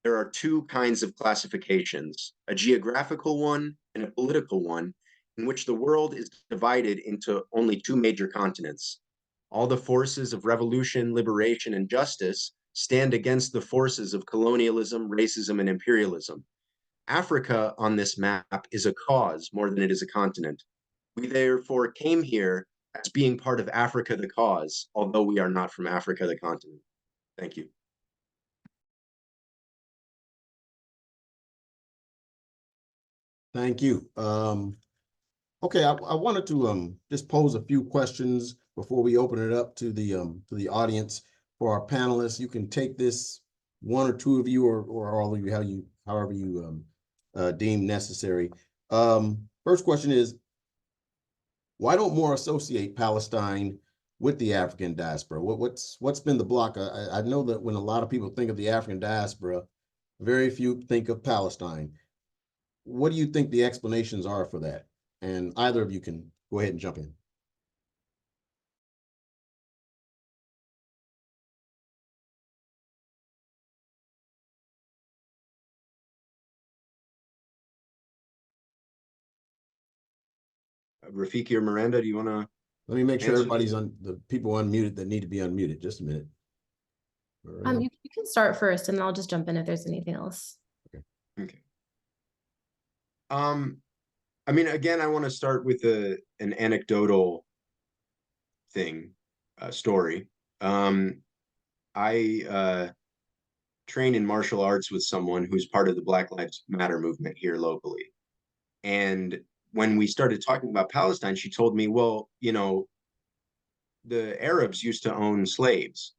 there are two kinds of classifications, a geographical one and a political one, in which the world is divided into only two major continents. All the forces of revolution, liberation, and justice stand against the forces of colonialism, racism, and imperialism. Africa on this map is a cause more than it is a continent. We therefore came here as being part of Africa the cause, although we are not from Africa the continent. Thank you. Thank you. Okay, I wanted to just pose a few questions before we open it up to the audience for our panelists. You can take this, one or two of you, or all of you, however you deem necessary. First question is, why don't more associate Palestine with the African diaspora? What's been the block? I know that when a lot of people think of the African diaspora, very few think of Palestine. What do you think the explanations are for that? And either of you can go ahead and jump in. Rafiki or Miranda, do you want to? Let me make sure everybody's on, the people unmuted that need to be unmuted. Just a minute. You can start first, and I'll just jump in if there's anything else. Okay. I mean, again, I want to start with an anecdotal story. I train in martial arts with someone who's part of the Black Lives Matter movement here locally. And when we started talking about Palestine, she told me, well, you know, the Arabs used to own slaves.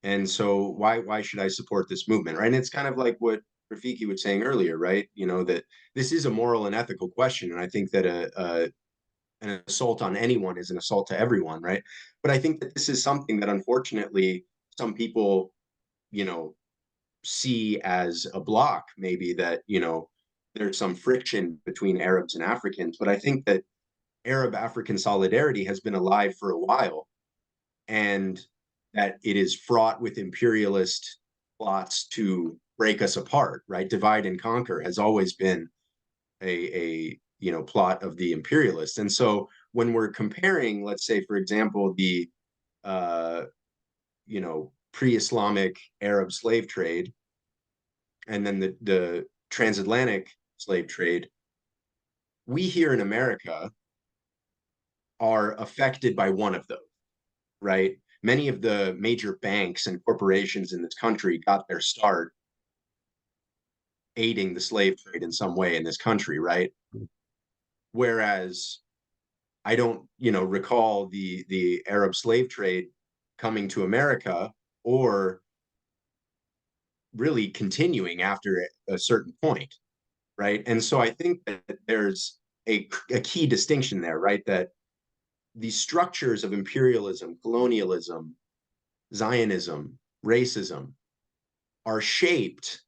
And so why should I support this movement, right? And it's kind of like what Rafiki was saying earlier, right? You know, that this is a moral and ethical question. And I think that an assault on anyone is an assault to everyone, right? But I think that this is something that unfortunately some people, you know, see as a block, maybe that, you know, there's some friction between Arabs and Africans. But I think that Arab-African solidarity has been alive for a while, and that it is fraught with imperialist plots to break us apart, right? Divide and conquer has always been a you know, plot of the imperialists. And so when we're comparing, let's say, for example, the you know, pre-Islamic Arab slave trade and then the transatlantic slave trade, we here in America are affected by one of those, right? Many of the major banks and corporations in this country got their start aiding the slave trade in some way in this country, right? Whereas I don't, you know, recall the Arab slave trade coming to America or really continuing after a certain point, right? And so I think that there's a key distinction there, right? That the structures of imperialism, colonialism, Zionism, racism are shaped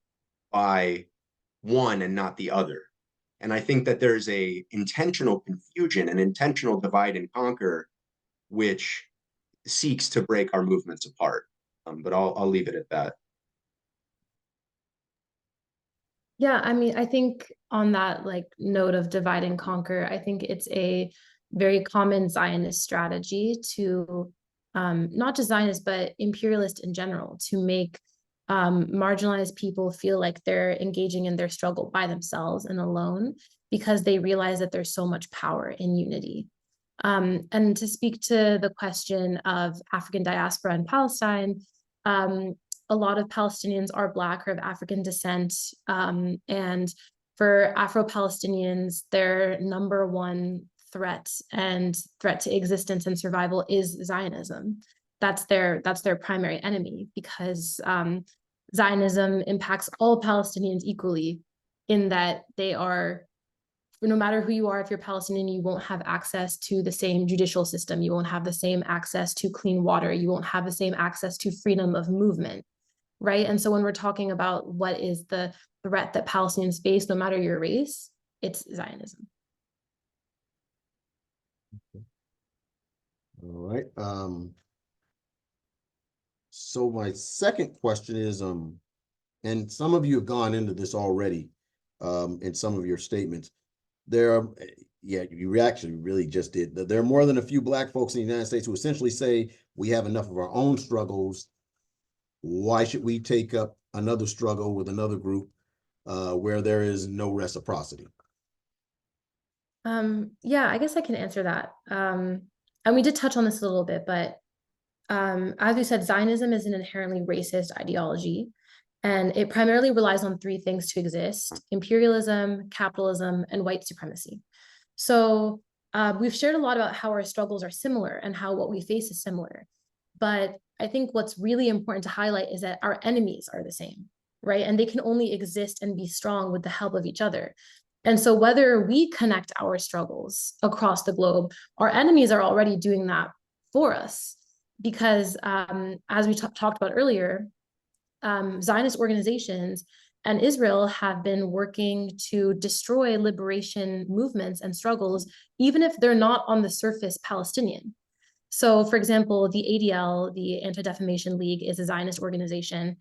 by one and not the other. And I think that there's a intentional confusion, an intentional divide and conquer, which seeks to break our movements apart. But I'll leave it at that. Yeah, I mean, I think on that like note of divide and conquer, I think it's a very common Zionist strategy to not just Zionist, but imperialist in general, to make marginalized people feel like they're engaging in their struggle by themselves and alone because they realize that there's so much power in unity. And to speak to the question of African diaspora in Palestine, a lot of Palestinians are Black or of African descent. And for Afro-Palestinians, their number one threat and threat to existence and survival is Zionism. That's their primary enemy because Zionism impacts all Palestinians equally in that they are, no matter who you are, if you're Palestinian, you won't have access to the same judicial system. You won't have the same access to clean water. You won't have the same access to freedom of movement, right? And so when we're talking about what is the threat that Palestinians face, no matter your race, it's Zionism. All right. So my second question is, and some of you have gone into this already, in some of your statements. There are, yeah, you actually really just did. There are more than a few Black folks in the United States who essentially say we have enough of our own struggles. Why should we take up another struggle with another group where there is no reciprocity? Yeah, I guess I can answer that. And we did touch on this a little bit, but as we said, Zionism is an inherently racist ideology, and it primarily relies on three things to exist: imperialism, capitalism, and white supremacy. So we've shared a lot about how our struggles are similar and how what we face is similar. But I think what's really important to highlight is that our enemies are the same, right? And they can only exist and be strong with the help of each other. And so whether we connect our struggles across the globe, our enemies are already doing that for us. Because as we talked about earlier, Zionist organizations and Israel have been working to destroy liberation movements and struggles, even if they're not on the surface Palestinian. So, for example, the ADL, the Anti-Defamation League, is a Zionist organization,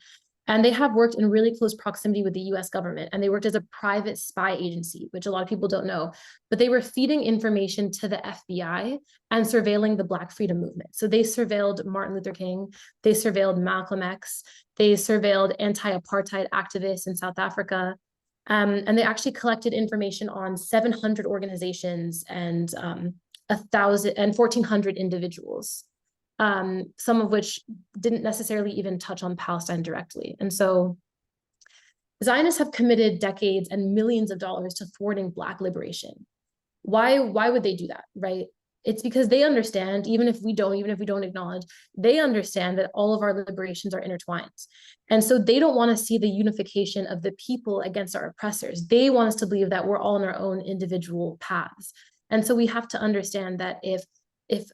and they have worked in really close proximity with the US government, and they worked as a private spy agency, which a lot of people don't know, but they were feeding information to the FBI and surveilling the Black freedom movement. So they surveilled Martin Luther King, they surveilled Malcolm X, they surveilled anti-apartheid activists in South Africa, and they actually collected information on 700 organizations and 1,400 individuals, some of which didn't necessarily even touch on Palestine directly. And so Zionists have committed decades and millions of dollars to thwarting Black liberation. Why would they do that, right? It's because they understand, even if we don't acknowledge, they understand that all of our liberations are intertwined. And so they don't want to see the unification of the people against our oppressors. They want us to believe that we're all on our own individual paths. And so we have to understand that if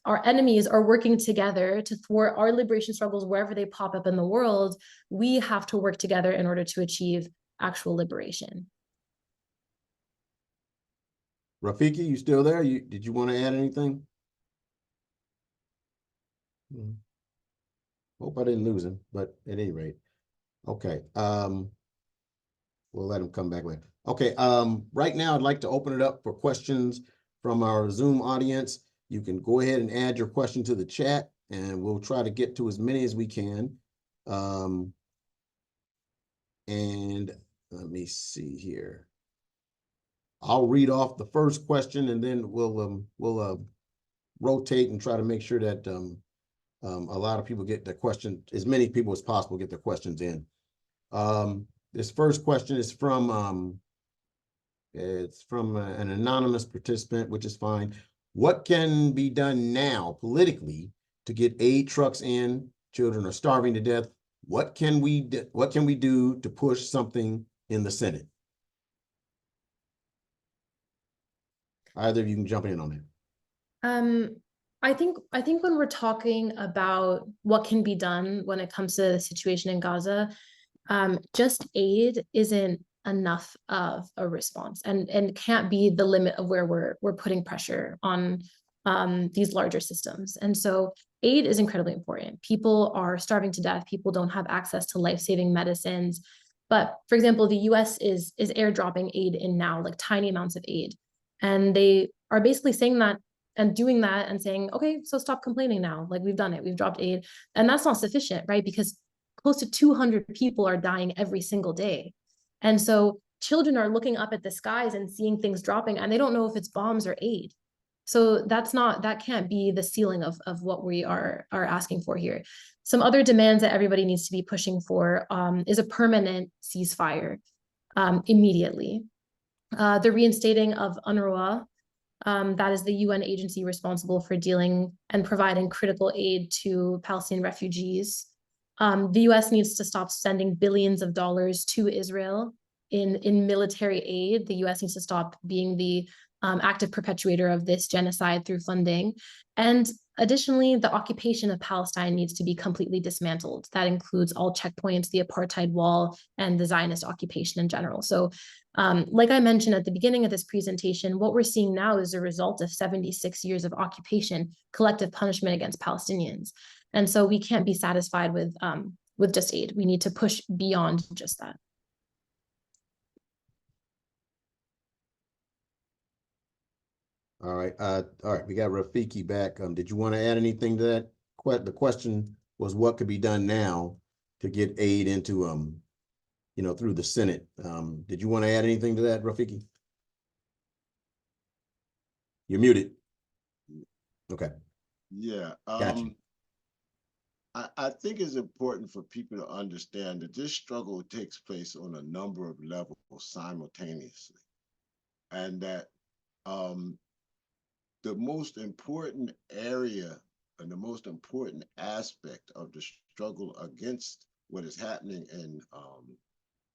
our enemies are working together to thwart our liberation struggles wherever they pop up in the world, we have to work together in order to achieve actual liberation. Rafiki, you still there? Did you want to add anything? Hope I didn't lose him, but at any rate, okay. We'll let him come back later. Okay, right now I'd like to open it up for questions from our Zoom audience. You can go ahead and add your question to the chat, and we'll try to get to as many as we can. And let me see here. I'll read off the first question, and then we'll rotate and try to make sure that a lot of people get their question, as many people as possible get their questions in. This first question is from an anonymous participant, which is fine. What can be done now politically to get aid trucks in? Children are starving to death. What can we do to push something in the Senate? Either of you can jump in on that. I think when we're talking about what can be done when it comes to the situation in Gaza, just aid isn't enough of a response, and can't be the limit of where we're putting pressure on these larger systems. And so aid is incredibly important. People are starving to death. People don't have access to life-saving medicines. But for example, the US is airdropping aid in now, like tiny amounts of aid. And they are basically saying that and doing that and saying, okay, so stop complaining now. Like we've done it, we've dropped aid. And that's not sufficient, right? Because close to 200 people are dying every single day. And so children are looking up at the skies and seeing things dropping, and they don't know if it's bombs or aid. So that can't be the ceiling of what we are asking for here. Some other demands that everybody needs to be pushing for is a permanent ceasefire immediately. The reinstating of UNRWA, that is the UN agency responsible for dealing and providing critical aid to Palestinian refugees. The US needs to stop sending billions of dollars to Israel in military aid. The US needs to stop being the active perpetuator of this genocide through funding. And additionally, the occupation of Palestine needs to be completely dismantled. That includes all checkpoints, the apartheid wall, and the Zionist occupation in general. So like I mentioned at the beginning of this presentation, what we're seeing now is a result of 76 years of occupation, collective punishment against Palestinians. And so we can't be satisfied with just aid. We need to push beyond just that. All right. All right. We got Rafiki back. Did you want to add anything to that? The question was what could be done now to get aid into, through the Senate. Did you want to add anything to that, Rafiki? You're muted. Okay. Yeah. Gotcha. I think it's important for people to understand that this struggle takes place on a number of levels simultaneously, and that the most important area and the most important aspect of the struggle against what is happening in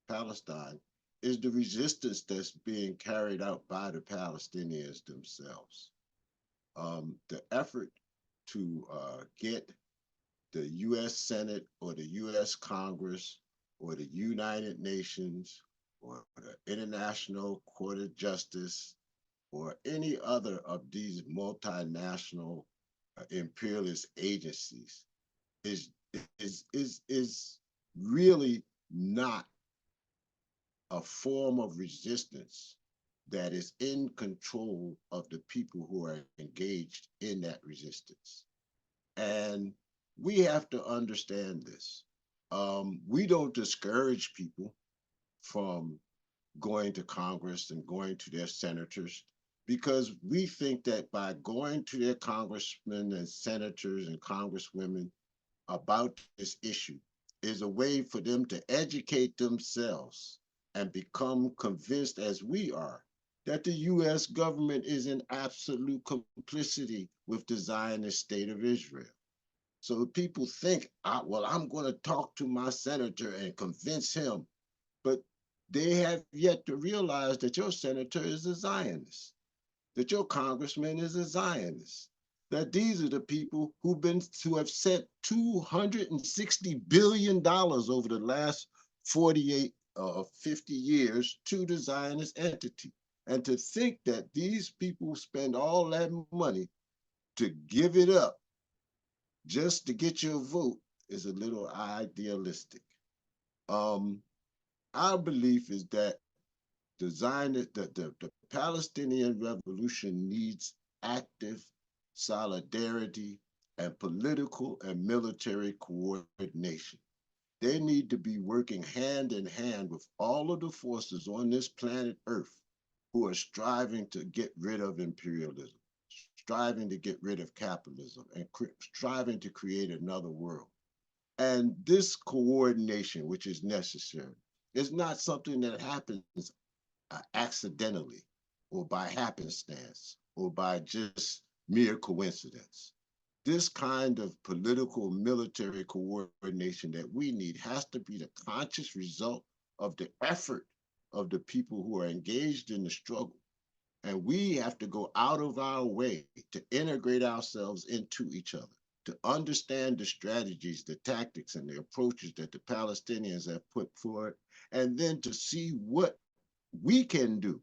Palestine is the resistance that's being carried out by the Palestinians themselves. The effort to get the US Senate or the US Congress or the United Nations or the International Court of Justice or any other of these multinational imperialist agencies is really not a form of resistance that is in control of the people who are engaged in that resistance. And we have to understand this. We don't discourage people from going to Congress and going to their senators, because we think that by going to their congressmen and senators and congresswomen about this issue is a way for them to educate themselves and become convinced, as we are, that the US government is in absolute complicity with the Zionist state of Israel. So people think, well, I'm going to talk to my senator and convince him. But they have yet to realize that your senator is a Zionist, that your congressman is a Zionist, that these are the people who have sent $260 billion over the last 48 or 50 years to the Zionist entity. And to think that these people spend all that money to give it up just to get your vote is a little idealistic. Our belief is that the Palestinian revolution needs active solidarity and political and military coordination. They need to be working hand in hand with all of the forces on this planet Earth who are striving to get rid of imperialism, striving to get rid of capitalism, and striving to create another world. And this coordination, which is necessary, is not something that happens accidentally or by happenstance or by just mere coincidence. This kind of political military coordination that we need has to be the conscious result of the effort of the people who are engaged in the struggle. And we have to go out of our way to integrate ourselves into each other, to understand the strategies, the tactics, and the approaches that the Palestinians have put forward, and then to see what we can do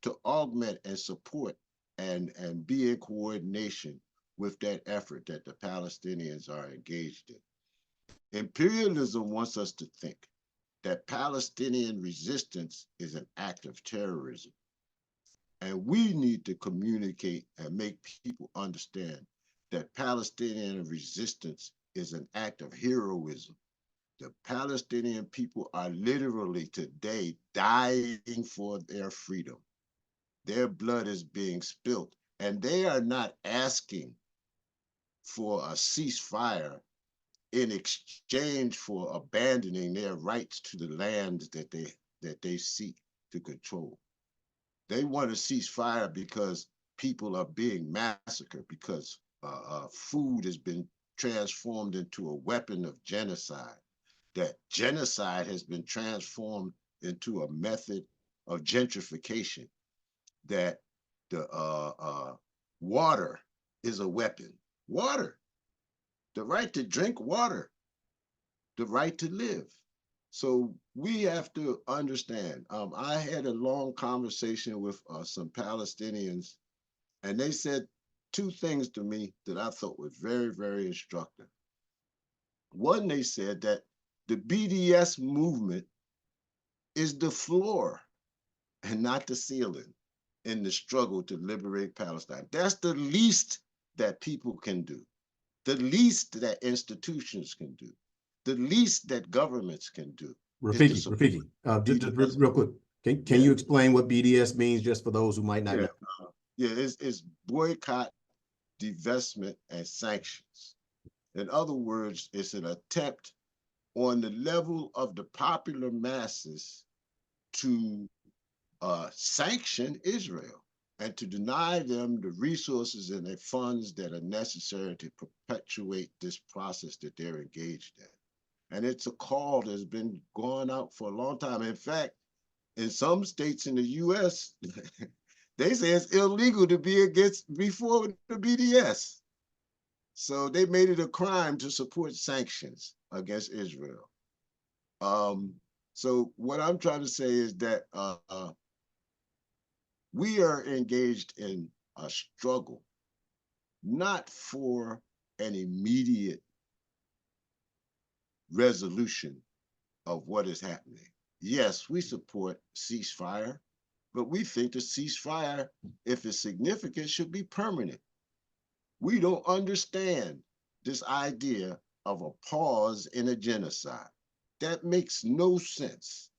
to augment and support and be in coordination with that effort that the Palestinians are engaged in. Imperialism wants us to think that Palestinian resistance is an act of terrorism. And we need to communicate and make people understand that Palestinian resistance is an act of heroism. The Palestinian people are literally today dying for their freedom. Their blood is being spilt, and they are not asking for a ceasefire in exchange for abandoning their rights to the lands that they seek to control. They want to cease fire because people are being massacred, because food has been transformed into a weapon of genocide. That genocide has been transformed into a method of gentrification. That the water is a weapon. Water, the right to drink water, the right to live. So we have to understand. I had a long conversation with some Palestinians, and they said two things to me that I thought were very, very instructive. One, they said that the BDS movement is the floor and not the ceiling in the struggle to liberate Palestine. That's the least that people can do, the least that institutions can do, the least that governments can do. Rafiki, just real quick, can you explain what BDS means just for those who might not know? It's boycott, divestment, and sanctions. In other words, it's an attempt on the level of the popular masses to sanction Israel and to deny them the resources and the funds that are necessary to perpetuate this process that they're engaged in. And it's a call that's been going out for a long time. In fact, in some states in the US, they say it's illegal to be for the BDS. So they made it a crime to support sanctions against Israel. So what I'm trying to say is that we are engaged in a struggle, not for an immediate resolution of what is happening. Yes, we support ceasefire, but we think the ceasefire, if it's significant, should be permanent. We don't understand this idea of a pause in a genocide. That makes no sense.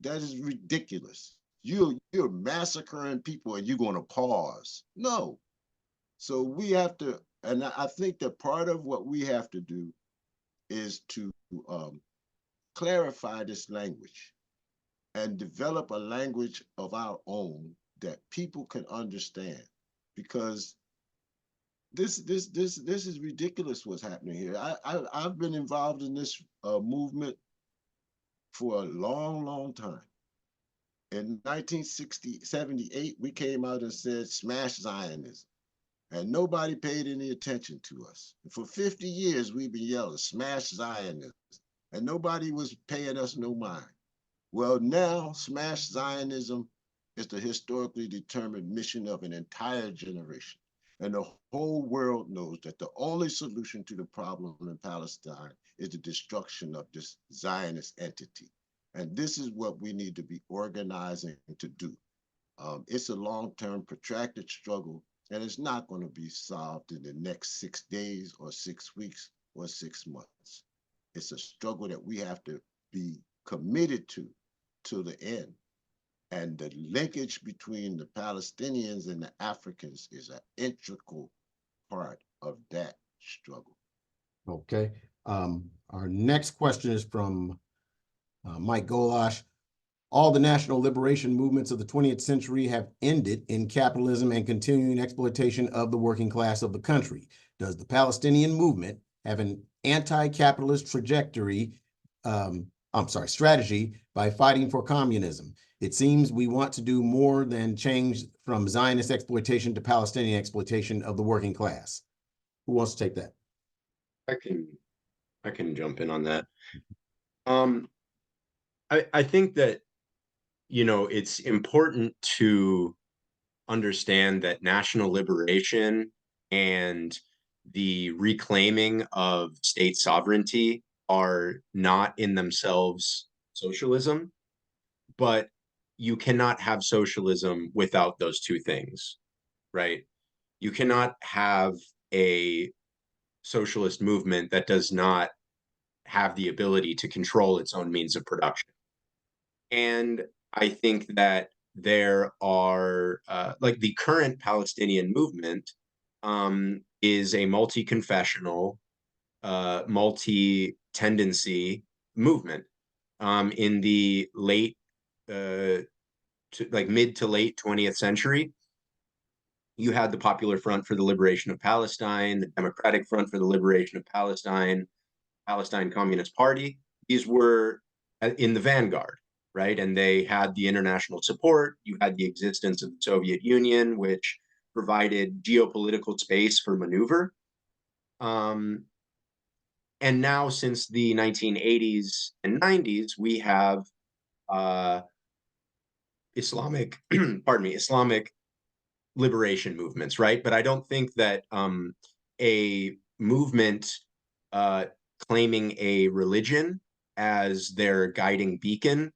That is ridiculous. You're massacring people and you're going to pause. No. So we have to, and I think that part of what we have to do is to clarify this language and develop a language of our own that people can understand, because this is ridiculous what's happening here. I've been involved in this movement for a long, long time. In 1978, we came out and said, smash Zionism. And nobody paid any attention to us. And for 50 years, we've been yelling, smash Zionism. And nobody was paying us no mind. Well, now, smash Zionism is the historically determined mission of an entire generation. And the whole world knows that the only solution to the problem in Palestine is the destruction of this Zionist entity. And this is what we need to be organizing to do. It's a long-term, protracted struggle, and it's not going to be solved in the next 6 days or 6 weeks or 6 months. It's a struggle that we have to be committed to the end. And the linkage between the Palestinians and the Africans is an integral part of that struggle. Okay. Our next question is from Mike Golash. All the national liberation movements of the 20th century have ended in capitalism and continuing exploitation of the working class of the country. Does the Palestinian movement have an anti-capitalist strategy by fighting for communism? It seems we want to do more than change from Zionist exploitation to Palestinian exploitation of the working class. Who wants to take that? I can jump in on that. I think that, you know, it's important to understand that national liberation and the reclaiming of state sovereignty are not in themselves socialism, but you cannot have socialism without those two things, right? You cannot have a socialist movement that does not have the ability to control its own means of production. And I think that there are, like the current Palestinian movement is a multi-confessional, multi-tendency movement. In the late, like mid to late 20th century, you had the Popular Front for the Liberation of Palestine, the Democratic Front for the Liberation of Palestine, Palestine Communist Party. These were in the vanguard, right? And they had the international support. You had the existence of the Soviet Union, which provided geopolitical space for maneuver. And now, since the 1980s and 90s, we have Islamic, pardon me, Islamic liberation movements, right? But I don't think that a movement claiming a religion as their guiding beacon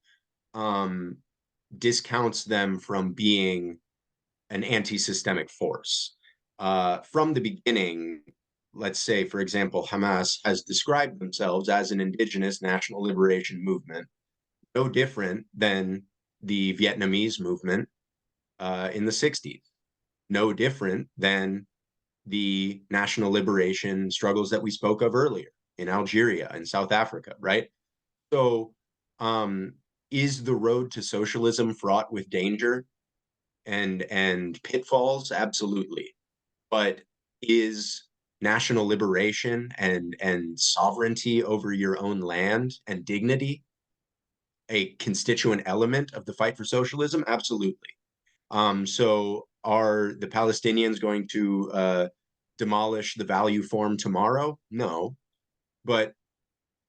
discounts them from being an anti-systemic force. From the beginning, let's say, for example, Hamas has described themselves as an indigenous national liberation movement, no different than the Vietnamese movement in the 60s, no different than the national liberation struggles that we spoke of earlier in Algeria and South Africa, right? So, is the road to socialism fraught with danger and pitfalls? Absolutely. But is national liberation and sovereignty over your own land and dignity a constituent element of the fight for socialism? Absolutely. So are the Palestinians going to demolish the value form tomorrow? No. But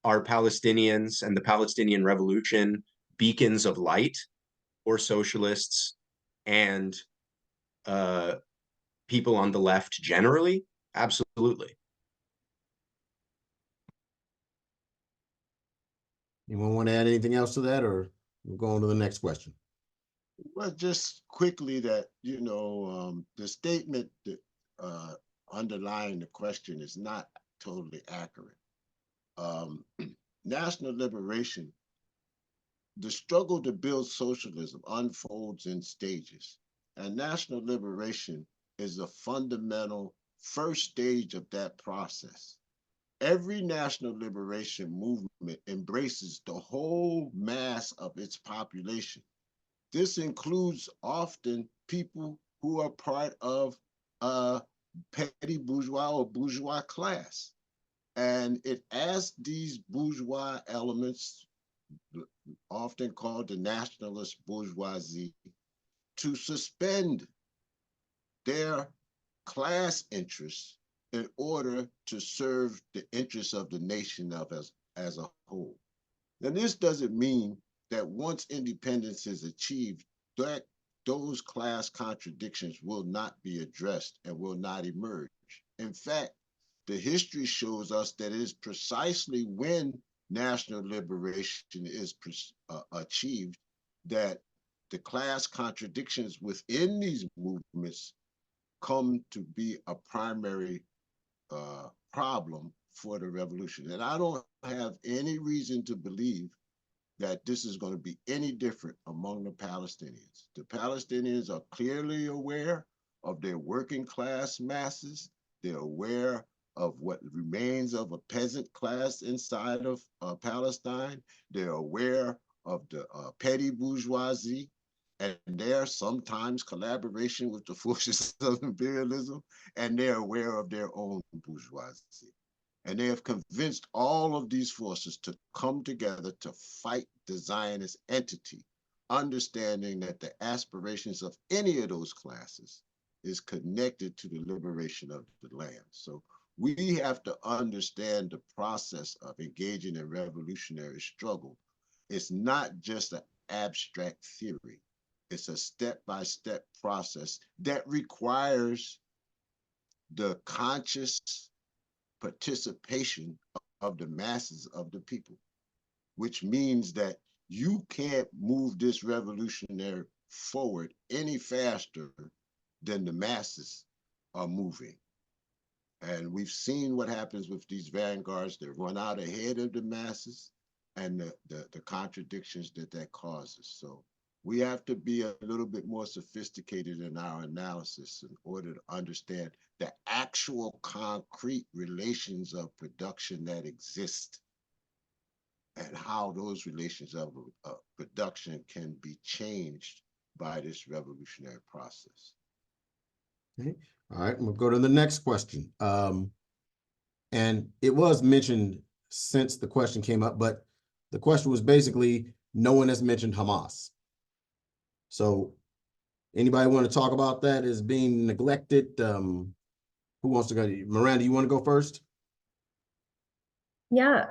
are Palestinians and the Palestinian Revolution beacons of light for socialists and people on the left generally? Absolutely. Anyone want to add anything else to that, or we'll go on to the next question? Well, just quickly that, the statement that underlying the question is not totally accurate. National liberation, the struggle to build socialism unfolds in stages, and national liberation is a fundamental first stage of that process. Every national liberation movement embraces the whole mass of its population. This includes often people who are part of a petty bourgeois or bourgeois class. And it asks these bourgeois elements, often called the nationalist bourgeoisie, to suspend their class interests in order to serve the interests of the nation as a whole. Now, this doesn't mean that once independence is achieved, that those class contradictions will not be addressed and will not emerge. In fact, the history shows us that it is precisely when national liberation is achieved that the class contradictions within these movements come to be a primary problem for the revolution. And I don't have any reason to believe that this is going to be any different among the Palestinians. The Palestinians are clearly aware of their working class masses. They're aware of what remains of a peasant class inside of Palestine. They're aware of the petty bourgeoisie and their sometimes collaboration with the forces of imperialism, and they're aware of their own bourgeoisie. And they have convinced all of these forces to come together to fight the Zionist entity, understanding that the aspirations of any of those classes is connected to the liberation of the land. So we have to understand the process of engaging in revolutionary struggle. It's not just an abstract theory. It's a step-by-step process that requires the conscious participation of the masses of the people, which means that you can't move this revolutionary forward any faster than the masses are moving. And we've seen what happens with these vanguards that run out ahead of the masses and the contradictions that that causes. So we have to be a little bit more sophisticated in our analysis in order to understand the actual concrete relations of production that exist and how those relations of production can be changed by this revolutionary process. Okay. All right, we'll go to the next question. And it was mentioned since the question came up, but the question was basically, no one has mentioned Hamas. So anybody want to talk about that as being neglected? Who wants to go? Miranda, you want to go first? Yeah,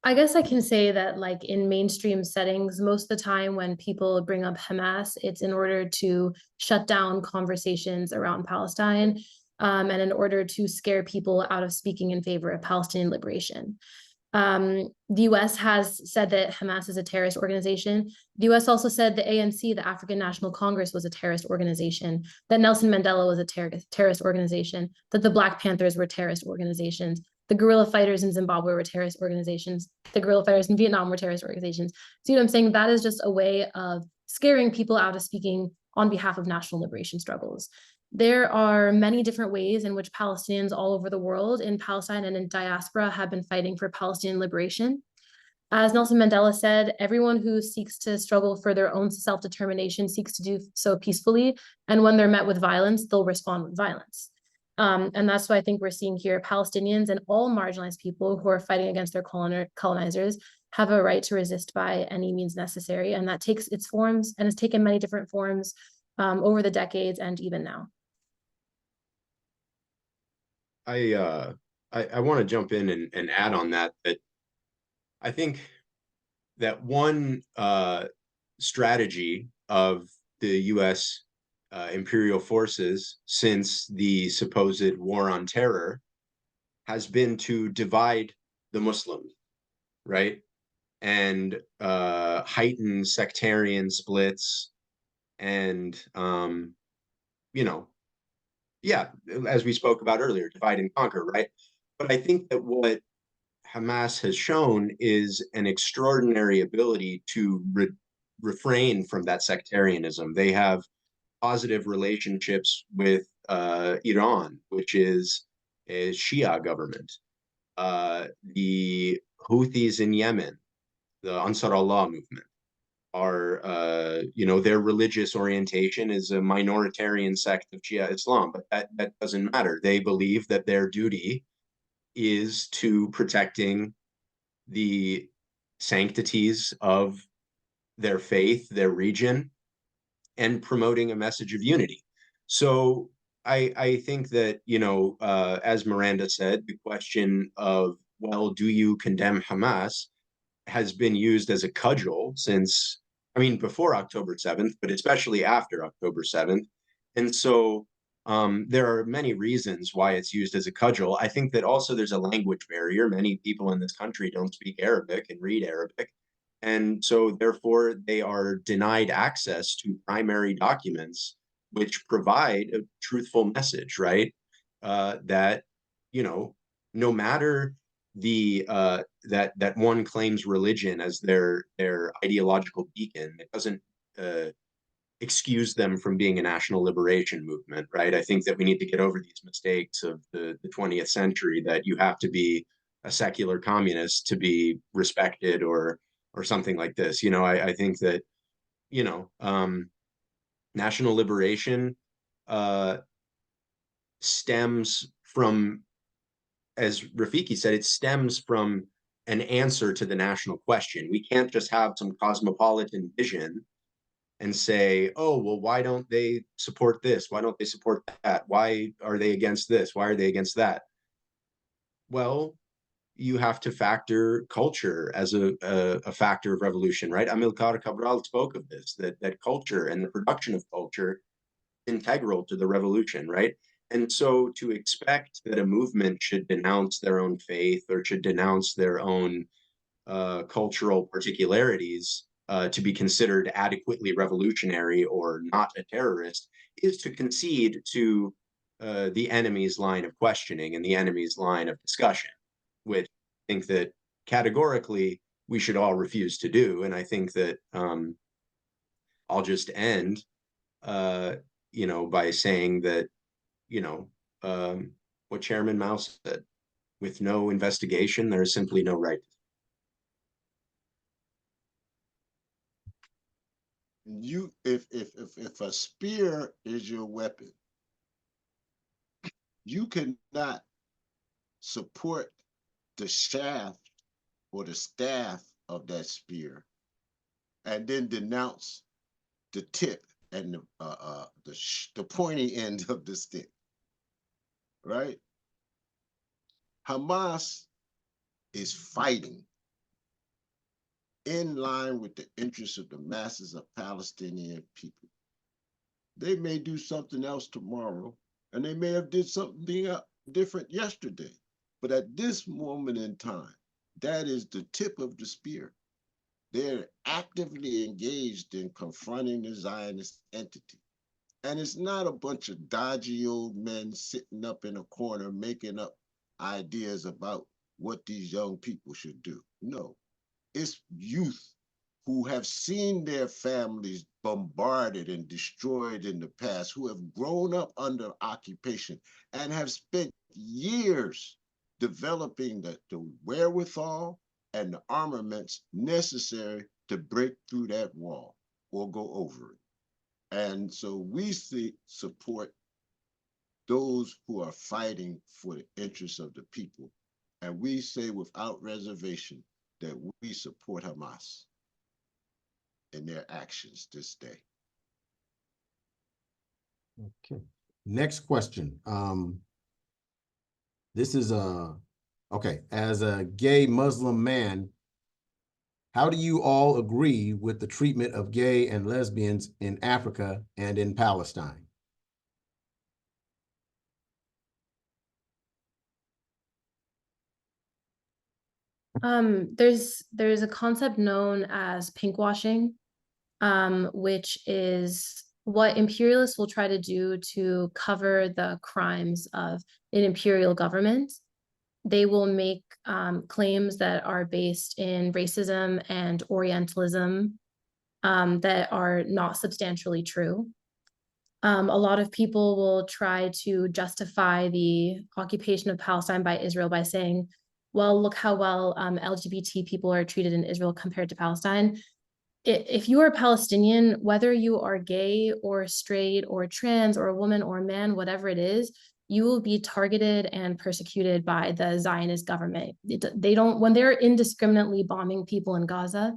I guess I can say that like in mainstream settings, most of the time when people bring up Hamas, it's in order to shut down conversations around Palestine, and in order to scare people out of speaking in favor of Palestinian liberation. The US has said that Hamas is a terrorist organization. The US also said the ANC, the African National Congress, was a terrorist organization, that Nelson Mandela was a terrorist organization, that the Black Panthers were terrorist organizations, the guerrilla fighters in Zimbabwe were terrorist organizations, the guerrilla fighters in Vietnam were terrorist organizations. So, you know what I'm saying? That is just a way of scaring people out of speaking on behalf of national liberation struggles. There are many different ways in which Palestinians all over the world, in Palestine and in diaspora, have been fighting for Palestinian liberation. As Nelson Mandela said, everyone who seeks to struggle for their own self-determination seeks to do so peacefully. And when they're met with violence, they'll respond with violence. And that's what I think we're seeing here. Palestinians and all marginalized people who are fighting against their colonizers have a right to resist by any means necessary. And that takes its forms and has taken many different forms over the decades and even now. I want to jump in and add on that I think that one strategy of the U.S. Imperial forces since the supposed war on terror has been to divide the Muslims, right? And heighten sectarian splits and, you know, yeah, as we spoke about earlier, divide and conquer, right? But I think that what Hamas has shown is an extraordinary ability to refrain from that sectarianism. They have positive relationships with Iran, which is a Shia government, the Houthis in Yemen, the Ansar Allah movement are, you know, their religious orientation is a minoritarian sect of Shia Islam, but that doesn't matter. They believe that their duty is to protecting the sanctities of their faith, their region, and promoting a message of unity. So I think that, you know, as Miranda said, the question of, well, do you condemn Hamas has been used as a cudgel since, I mean, before October 7th, but especially after October 7th. And so there are many reasons why it's used as a cudgel. I think that also there's a language barrier. Many people in this country don't speak Arabic and read Arabic. And so therefore they are denied access to primary documents which provide a truthful message, right? That, you know, no matter the that one claims religion as their ideological beacon, it doesn't excuse them from being a national liberation movement, right? I think that we need to get over these mistakes of the 20th century, that you have to be a secular communist to be respected or something like this. You know, I think that, you know, national liberation stems from, as Rafiki said, it stems from an answer to the national question. We can't just have some cosmopolitan vision and say, oh, well, why don't they support this? Why don't they support that? Why are they against this? Why are they against that? Well, you have to factor culture as a factor of revolution, right? Amilcar Cabral spoke of this, that culture and the production of culture is integral to the revolution, right? And so to expect that a movement should denounce their own faith or should denounce their own cultural particularities to be considered adequately revolutionary or not a terrorist is to concede to the enemy's line of questioning and the enemy's line of discussion, which I think that categorically we should all refuse to do. And I think that I'll just end, by saying that, what Chairman Mao said, with no investigation, there is simply no right. If a spear is your weapon, you cannot support the shaft or the staff of that spear and then denounce the tip and the pointy end of the stick, right? Hamas is fighting in line with the interests of the masses of Palestinian people. They may do something else tomorrow, and they may have did something different yesterday. But at this moment in time, that is the tip of the spear. They're actively engaged in confronting the Zionist entity. And it's not a bunch of dodgy old men sitting up in a corner making up ideas about what these young people should do. No, it's youth who have seen their families bombarded and destroyed in the past, who have grown up under occupation and have spent years developing the wherewithal and the armaments necessary to break through that wall or go over it. And so we support those who are fighting for the interests of the people. And we say without reservation that we support Hamas in their actions this day. Okay. Next question. This is okay. As a gay Muslim man, how do you all agree with the treatment of gay and lesbians in Africa and in Palestine? There's a concept known as pinkwashing, which is what imperialists will try to do to cover the crimes of an imperial government. They will make claims that are based in racism and Orientalism that are not substantially true. A lot of people will try to justify the occupation of Palestine by Israel by saying, well, look how well LGBT people are treated in Israel compared to Palestine. If you are Palestinian, whether you are gay or straight or trans or a woman or a man, whatever it is, you will be targeted and persecuted by the Zionist government. They don't, when they're indiscriminately bombing people in Gaza,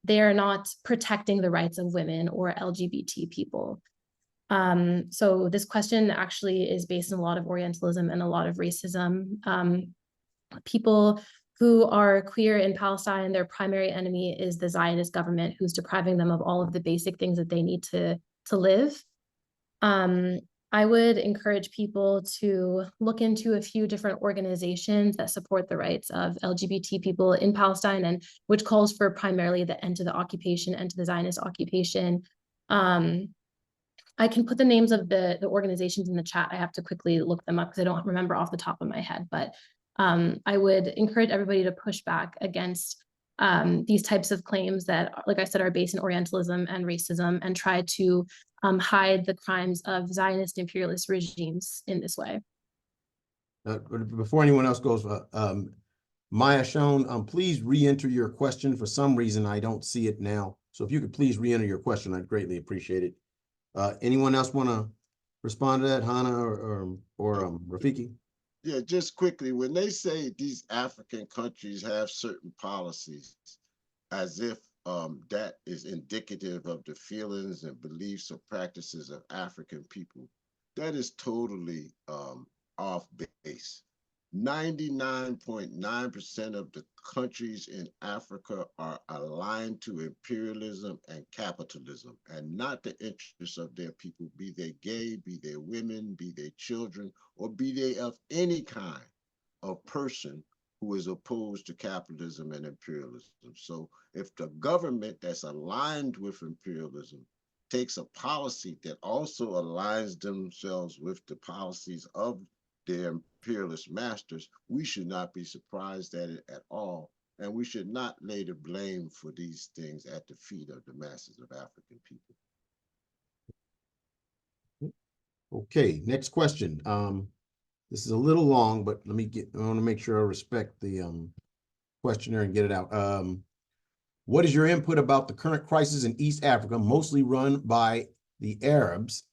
they are not protecting the rights of women or LGBT people. So this question actually is based on a lot of Orientalism and a lot of racism. People who are queer in Palestine, their primary enemy is the Zionist government, who's depriving them of all of the basic things that they need to live. I would encourage people to look into a few different organizations that support the rights of LGBT people in Palestine, and which calls for primarily the end to the occupation, end to the Zionist occupation. I can put the names of the organizations in the chat. I have to quickly look them up because I don't remember off the top of my head, but I would encourage everybody to push back against these types of claims that, like I said, are based in Orientalism and racism, and try to hide the crimes of Zionist imperialist regimes in this way. Before anyone else goes, Maya Schoen, please re-enter your question. For some reason, I don't see it now. So if you could please re-enter your question, I'd greatly appreciate it. Anyone else want to respond to that, Hannah or Rafiki? Yeah, just quickly, when they say these African countries have certain policies, as if that is indicative of the feelings and beliefs or practices of African people, that is totally off base. 99.9% of the countries in Africa are aligned to imperialism and capitalism and not the interests of their people, be they gay, be they women, be they children, or be they of any kind of person who is opposed to capitalism and imperialism. So if the government that's aligned with imperialism takes a policy that also aligns themselves with the policies of their imperialist masters, we should not be surprised at it at all. And we should not lay the blame for these things at the feet of the masses of African people. Okay, next question. This is a little long, but I want to make sure I respect the questionnaire and get it out. What is your input about the current crisis in East Africa, mostly run by the Arabs,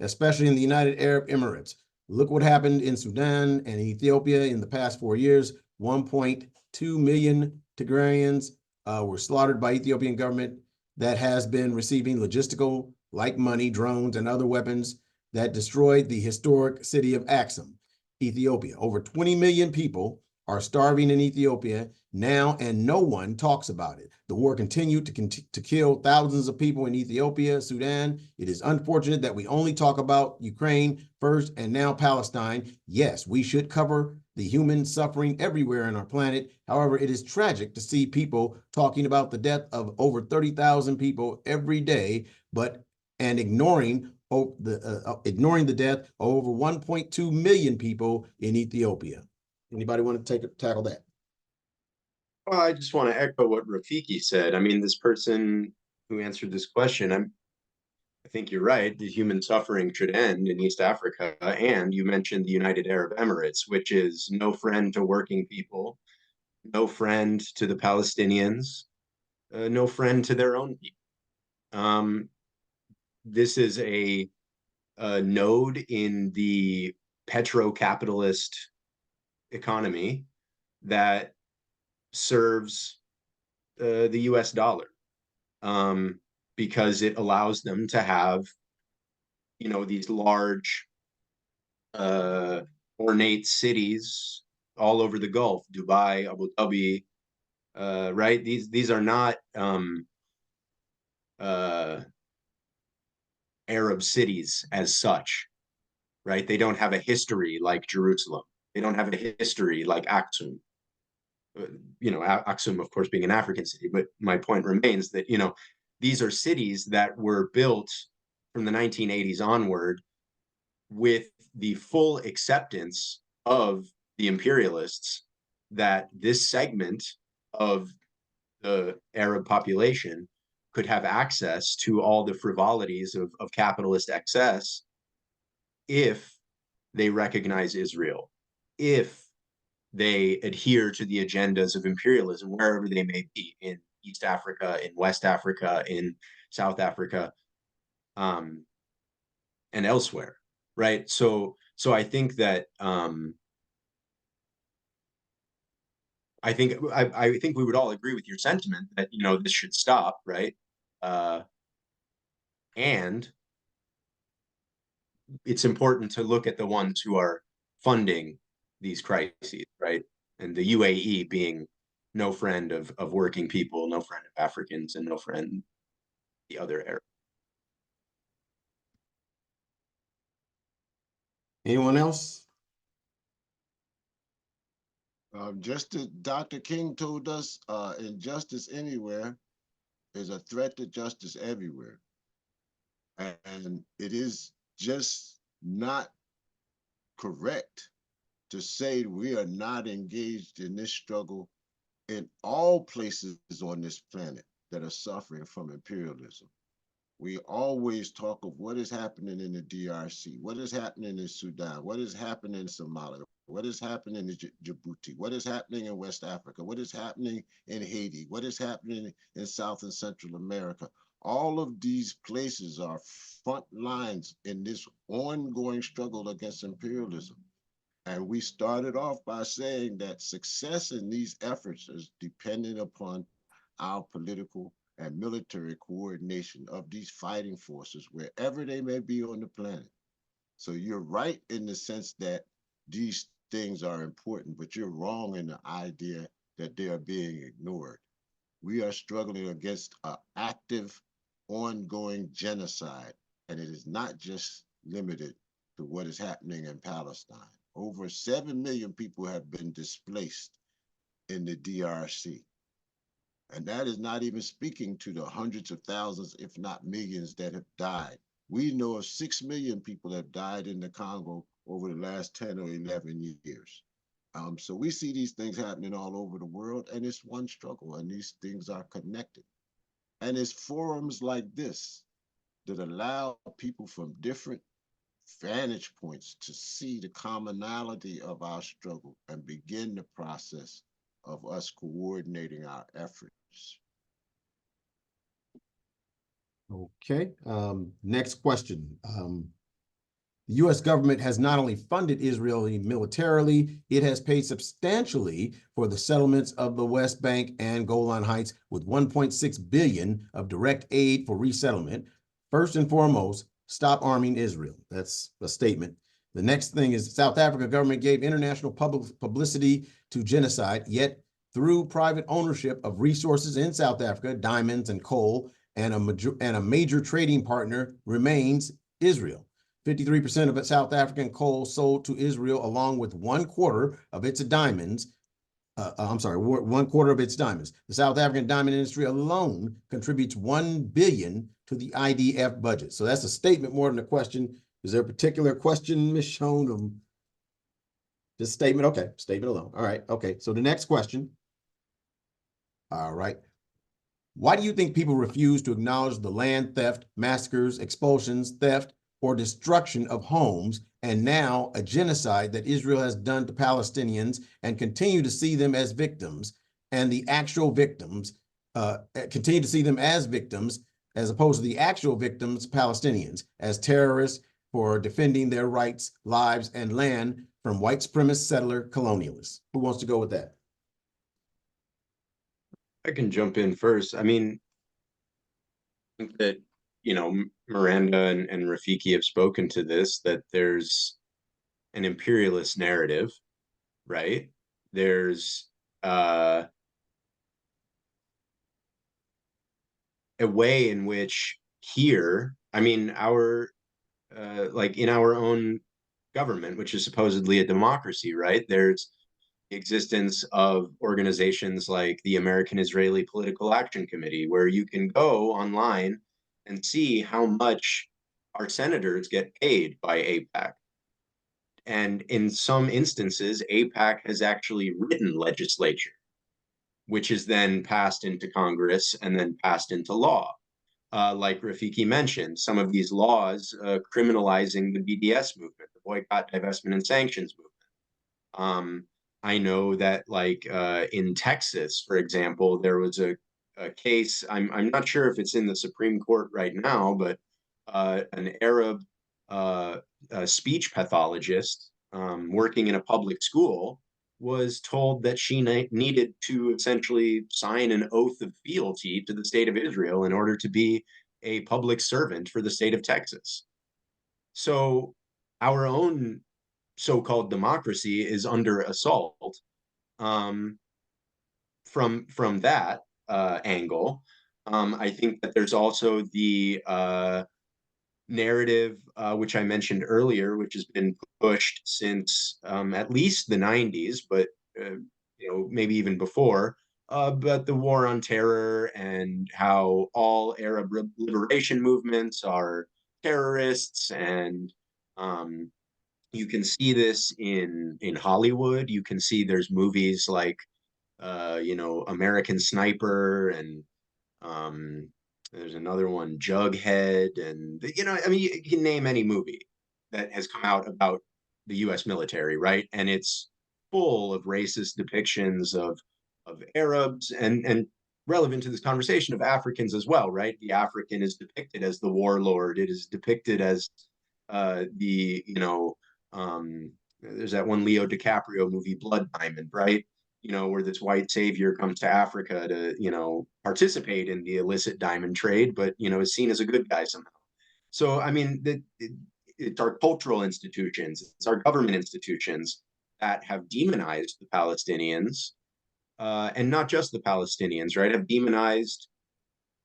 especially in the United Arab Emirates? Look what happened in Sudan and Ethiopia in the past 4 years. 1.2 million Tigrayans were slaughtered by Ethiopian government that has been receiving logistical like money, drones, and other weapons that destroyed the historic city of Axum, Ethiopia. Over 20 million people are starving in Ethiopia now, and no one talks about it. The war continued to kill thousands of people in Ethiopia, Sudan. It is unfortunate that we only talk about Ukraine first and now Palestine. Yes, we should cover the human suffering everywhere on our planet. However, it is tragic to see people talking about the death of over 30,000 people every day, and ignoring the death of over 1.2 million people in Ethiopia. Anybody want to tackle that? Well, I just want to echo what Rafiki said. I mean, this person who answered this question, I think you're right. The human suffering should end in East Africa. And you mentioned the United Arab Emirates, which is no friend to working people, no friend to the Palestinians, no friend to their own people. This is a node in the petro-capitalist economy that serves the US dollar, because it allows them to have, these large, ornate cities all over the Gulf, Dubai, Abu Dhabi, right? These are not Arab cities as such, right? They don't have a history like Jerusalem. They don't have a history like Aksum. Aksum, of course, being an African city, but my point remains that, these are cities that were built from the 1980s onward with the full acceptance of the imperialists that this segment of the Arab population could have access to all the frivolities of capitalist excess if they recognize Israel, if they adhere to the agendas of imperialism, wherever they may be, in East Africa, in West Africa, in South Africa, and elsewhere, right? So I think that I think we would all agree with your sentiment that this should stop, right? And it's important to look at the ones who are funding these crises, right? And the UAE being no friend of working people, no friend of Africans, and no friend the other Arabs. Anyone else? Just as Dr. King told us, injustice anywhere is a threat to justice everywhere. And it is just not correct to say we are not engaged in this struggle in all places on this planet that are suffering from imperialism. We always talk of what is happening in the DRC, what is happening in Sudan, what is happening in Somalia, what is happening in Djibouti, what is happening in West Africa, what is happening in Haiti, what is happening in South and Central America. All of these places are front lines in this ongoing struggle against imperialism. And we started off by saying that success in these efforts is dependent upon our political and military coordination of these fighting forces wherever they may be on the planet. So you're right in the sense that these things are important, but you're wrong in the idea that they are being ignored. We are struggling against an active, ongoing genocide, and it is not just limited to what is happening in Palestine. Over 7 million people have been displaced in the DRC. And that is not even speaking to the hundreds of thousands, if not millions, that have died. We know of 6 million people have died in the Congo over the last 10 or 11 years. So we see these things happening all over the world, and it's one struggle, and these things are connected. And it's forums like this that allow people from different vantage points to see the commonality of our struggle and begin the process of us coordinating our efforts. Okay. Next question. The U.S. government has not only funded Israel militarily, it has paid substantially for the settlements of the West Bank and Golan Heights with $1.6 billion of direct aid for resettlement. First and foremost, stop arming Israel. That's a statement. The next thing is South Africa government gave international publicity to genocide, yet through private ownership of resources in South Africa, diamonds and coal, and a major trading partner remains Israel. 53% of South African coal sold to Israel, along with 1/4 of its diamonds. 1/4 of its diamonds. The South African diamond industry alone contributes $1 billion to the IDF budget. So that's a statement more than a question. Is there a particular question, Ms. Schoen? Just statement? Okay, statement alone. All right, okay. So the next question. All right. Why do you think people refuse to acknowledge the land theft, massacres, expulsions, theft, or destruction of homes, and now a genocide that Israel has done to Palestinians, and continue to see them as victims, and the actual victims, continue to see them as victims, as opposed to the actual victims, Palestinians, as terrorists for defending their rights, lives, and land from white supremacist settler colonialists? Who wants to go with that? I can jump in first. I mean, I think that, Miranda and Rafiki have spoken to this, that there's an imperialist narrative, right? There's a way in which here, I mean, like in our own government, which is supposedly a democracy, right? There's the existence of organizations like the American Israeli Political Action Committee, where you can go online and see how much our senators get paid by AIPAC. And in some instances, AIPAC has actually written legislation, which is then passed into Congress and then passed into law. Like Rafiki mentioned, some of these laws criminalizing the BDS movement, the boycott, divestment, and sanctions movement. I know that, like in Texas, for example, there was a case. I'm not sure if it's in the Supreme Court right now, but an Arab speech pathologist working in a public school was told that she needed to essentially sign an oath of fealty to the state of Israel in order to be a public servant for the state of Texas. So our own so-called democracy is under assault from that angle. I think that there's also the narrative, which I mentioned earlier, which has been pushed since at least the 90s, but maybe even before, but the war on terror and how all Arab liberation movements are terrorists. And you can see this in Hollywood. You can see there's movies like American Sniper, and there's another one, Jughead, and I mean, you can name any movie that has come out about the U.S. military, right? And it's full of racist depictions of Arabs, and relevant to this conversation, of Africans as well, right? The African is depicted as the warlord. It is depicted as there's that one Leo DiCaprio movie, Blood Diamond, right? where this white savior comes to Africa to, participate in the illicit diamond trade, but, is seen as a good guy somehow. So, I mean, it's our cultural institutions, it's our government institutions that have demonized the Palestinians, and not just the Palestinians, right? Have demonized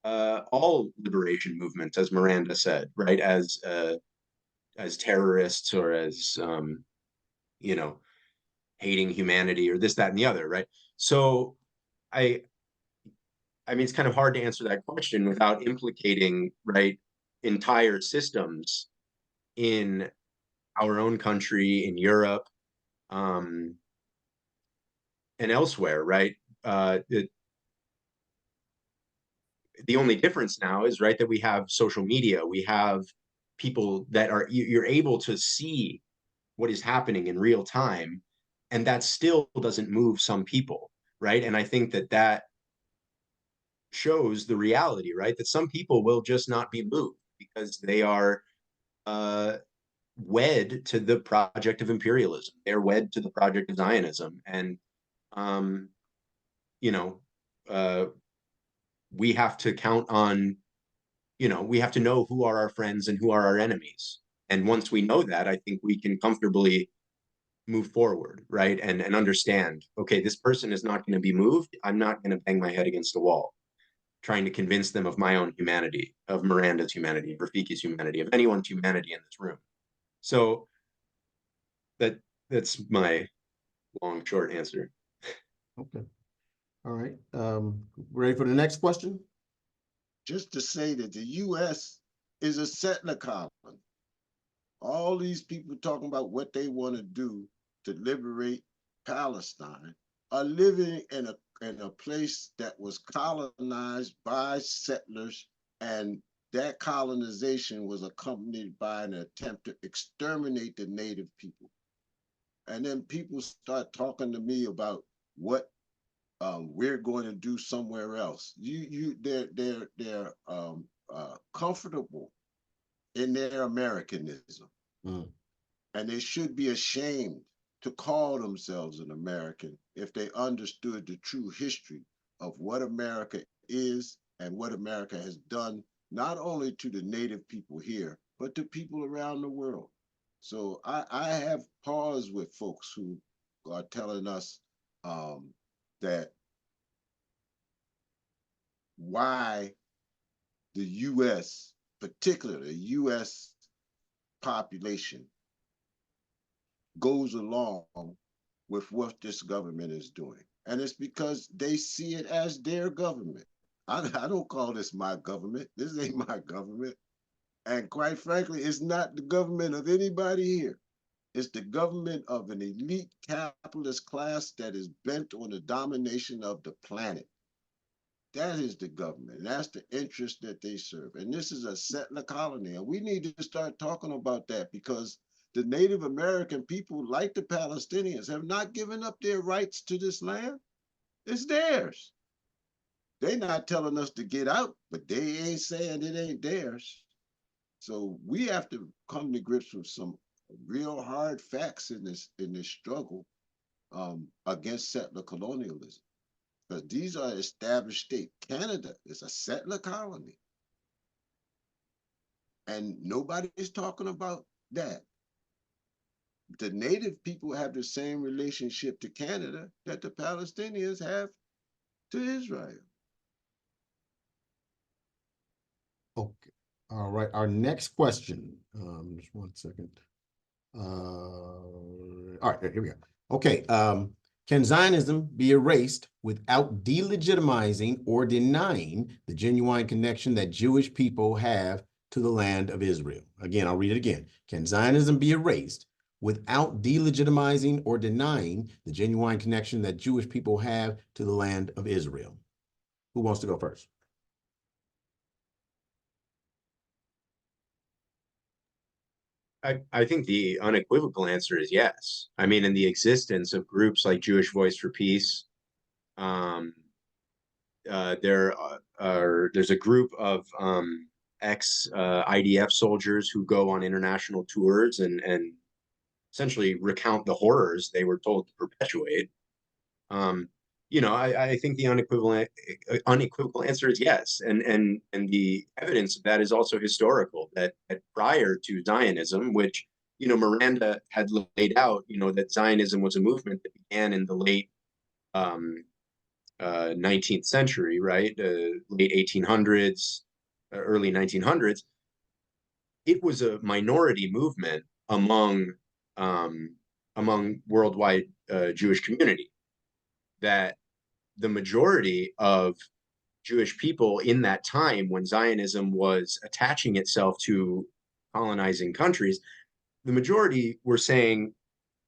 all liberation movements, as Miranda said, right? As terrorists or as you know, hating humanity or this, that, and the other, right? So I I mean, it's kind of hard to answer that question without implicating, right, entire systems in our own country, in Europe, um, and elsewhere, right? The only difference now is, right, that we have social media, we have people that are, you're able to see what is happening in real time, and that still doesn't move some people, right? And I think that that shows the reality, right? That some people will just not be moved because they are uh, wed to the project of imperialism. They're wed to the project of Zionism, and um, you know, uh, we have to count on, we have to know who are our friends and who are our enemies. And once we know that, I think we can comfortably move forward, right? And understand, okay, this person is not going to be moved. I'm not going to bang my head against a wall trying to convince them of my own humanity, of Miranda's humanity, of Rafiki's humanity, of anyone's humanity in this room. So that's my long, short answer. Okay. All right. Ready for the next question? Just to say that the U.S. is a settler colony. All these people talking about what they want to do to liberate Palestine are living in a place that was colonized by settlers, and that colonization was accompanied by an attempt to exterminate the native people. And then people start talking to me about what we're going to do somewhere else. They're comfortable in their Americanism. Mm. And they should be ashamed to call themselves an American if they understood the true history of what America is and what America has done, not only to the native people here, but to people around the world. So I have pause with folks who are telling us that why the U.S., particularly the U.S. population, goes along with what this government is doing. And it's because they see it as their government. I don't call this my government. This ain't my government. And quite frankly, it's not the government of anybody here. It's the government of an elite capitalist class that is bent on the domination of the planet. That is the government. And that's the interest that they serve. And this is a settler colony. And we need to start talking about that because the Native American people, like the Palestinians, have not given up their rights to this land. It's theirs. They're not telling us to get out, but they ain't saying it ain't theirs. So we have to come to grips with some real hard facts in this struggle against settler colonialism. Because these are established states. Canada is a settler colony. And nobody is talking about that. The native people have the same relationship to Canada that the Palestinians have to Israel. Okay. All right. Our next question. Just one second. All right, here we go. Okay. Can Zionism be erased without delegitimizing or denying the genuine connection that Jewish people have to the land of Israel? Again, I'll read it again. Can Zionism be erased without delegitimizing or denying the genuine connection that Jewish people have to the land of Israel? Who wants to go first? I think the unequivocal answer is yes. I mean, in the existence of groups like Jewish Voice for Peace, um, there's a group of ex IDF soldiers who go on international tours and essentially recount the horrors they were told to perpetuate. I think the unequivocal answer is yes, and the evidence of that is also historical. That prior to Zionism, which Miranda had laid out, that Zionism was a movement that began in the late 19th century, right, late 1800s, early 1900s. It was a minority movement among worldwide Jewish community. That the majority of Jewish people in that time, when Zionism was attaching itself to colonizing countries, the majority were saying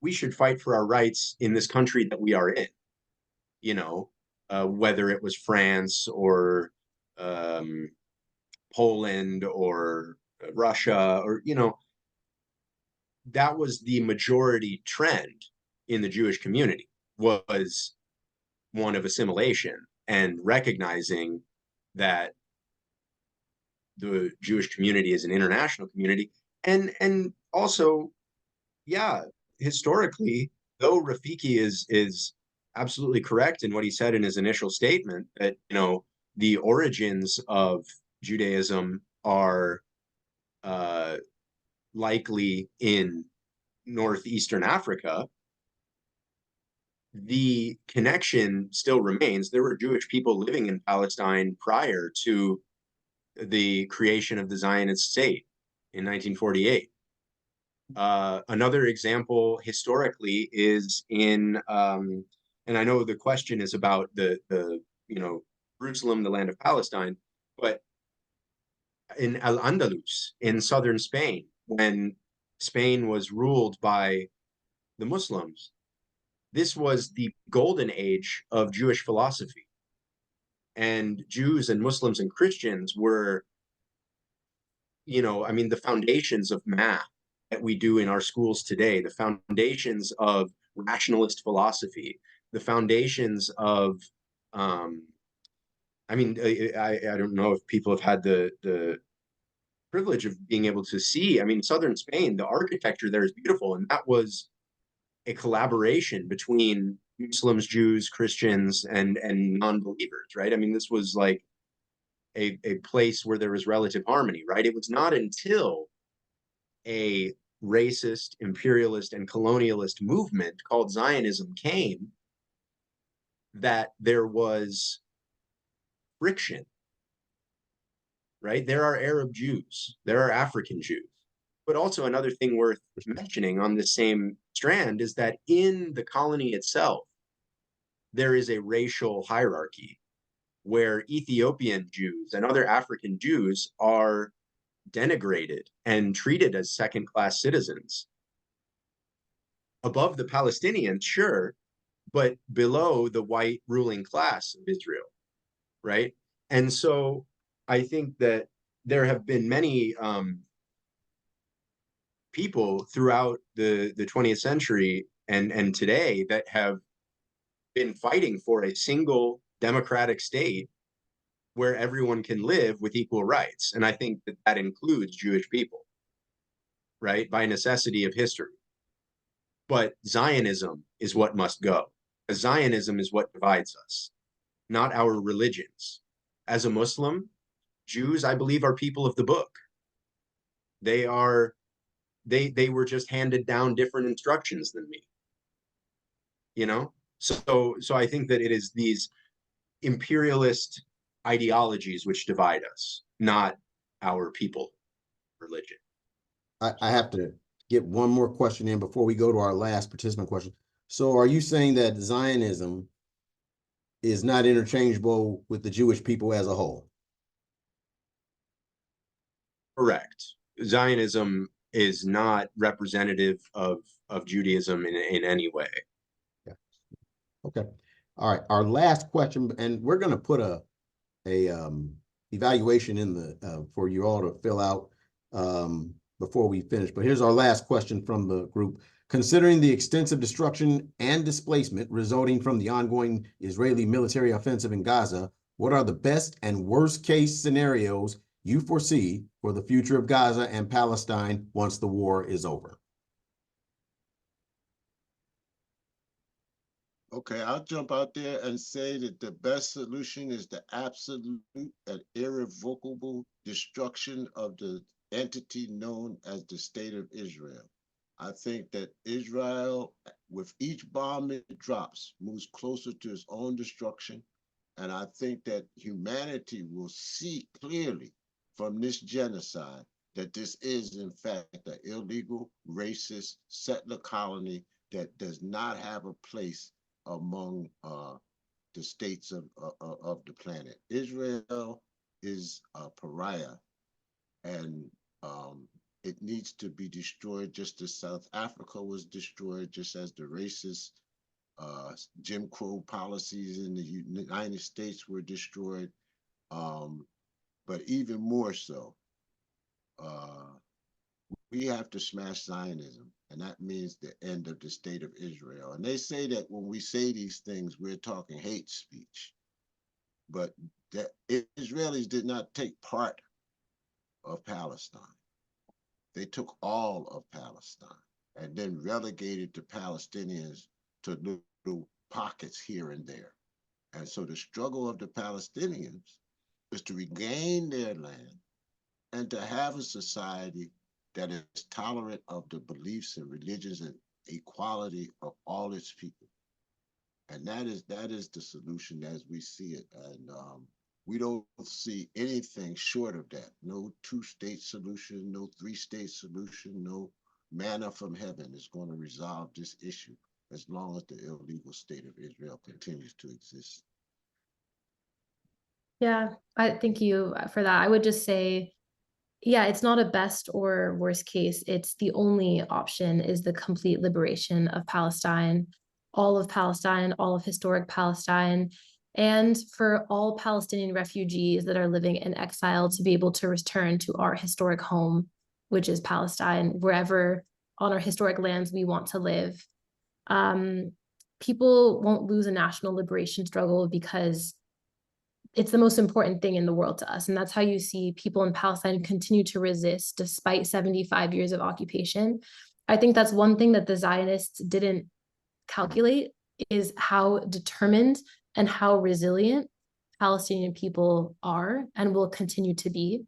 we should fight for our rights in this country that we are in. Whether it was France or Poland or Russia, or that was the majority trend in the Jewish community, was one of assimilation and recognizing that the Jewish community is an international community. And also, yeah, historically, though Rafiki is absolutely correct in what he said in his initial statement, that the origins of Judaism are likely in northeastern Africa, the connection still remains. There were Jewish people living in Palestine prior to the creation of the Zionist state in 1948. Another example historically is in, and I know the question is about the Jerusalem, the land of Palestine, but in Al-Andalus in southern Spain, when Spain was ruled by the Muslims, this was the golden age of Jewish philosophy. And Jews and Muslims and Christians were, the foundations of math that we do in our schools today, the foundations of rationalist philosophy, the foundations of, I don't know if people have had the privilege of being able to see, southern Spain, the architecture there is beautiful. And that was a collaboration between Muslims, Jews, Christians, and non-believers, right? This was like a place where there was relative harmony, right? It was not until a racist, imperialist, and colonialist movement called Zionism came that there was friction, right? There are Arab Jews, there are African Jews. But also another thing worth mentioning on the same strand is that in the colony itself, there is a racial hierarchy where Ethiopian Jews and other African Jews are denigrated and treated as second-class citizens. Above the Palestinians, sure, but below the white ruling class of Israel, right? And so I think that there have been many people throughout the 20th century and today that have been fighting for a single democratic state where everyone can live with equal rights. And I think that that includes Jewish people, right? By necessity of history. But Zionism is what must go. Zionism is what divides us, not our religions. As a Muslim, Jews, I believe, are people of the book. They were just handed down different instructions than me. So I think that it is these imperialist ideologies which divide us, not our people religion. I have to get one more question in before we go to our last participant question. So are you saying that Zionism is not interchangeable with the Jewish people as a whole? Correct. Zionism is not representative of Judaism in any way. Yeah. Okay. All right. Our last question, and we're going to put a evaluation in the for you all to fill out before we finish. But here's our last question from the group. Considering the extensive destruction and displacement resulting from the ongoing Israeli military offensive in Gaza, what are the best and worst case scenarios you foresee for the future of Gaza and Palestine once the war is over? Okay, I'll jump out there and say that the best solution is the absolute and irrevocable destruction of the entity known as the State of Israel. I think that Israel, with each bomb it drops, moves closer to its own destruction. And I think that humanity will see clearly from this genocide that this is, in fact, an illegal, racist settler colony that does not have a place among the states of the planet. Israel is a pariah, and it needs to be destroyed just as South Africa was destroyed, just as the racist Jim Crow policies in the United States were destroyed. But even more so, uh, we have to smash Zionism, and that means the end of the state of Israel. And they say that when we say these things, we're talking hate speech, but the Israelis did not take part of Palestine. They took all of Palestine and then relegated the Palestinians to little pockets here and there. And so the struggle of the Palestinians is to regain their land and to have a society that is tolerant of the beliefs and religions and equality of all its people. And that is the solution as we see it. And we don't see anything short of that. No two-state solution, no three-state solution, no manna from heaven is going to resolve this issue as long as the illegal state of Israel continues to exist. Yeah, I thank you for that. I would just say, yeah, it's not a best or worst case. It's the only option is the complete liberation of Palestine, all of historic Palestine, and for all Palestinian refugees that are living in exile to be able to return to our historic home, which is Palestine, wherever on our historic lands we want to live. People won't lose a national liberation struggle because it's the most important thing in the world to us. And that's how you see people in Palestine continue to resist despite 75 years of occupation. I think that's one thing that the Zionists didn't calculate is how determined and how resilient Palestinian people are and will continue to be.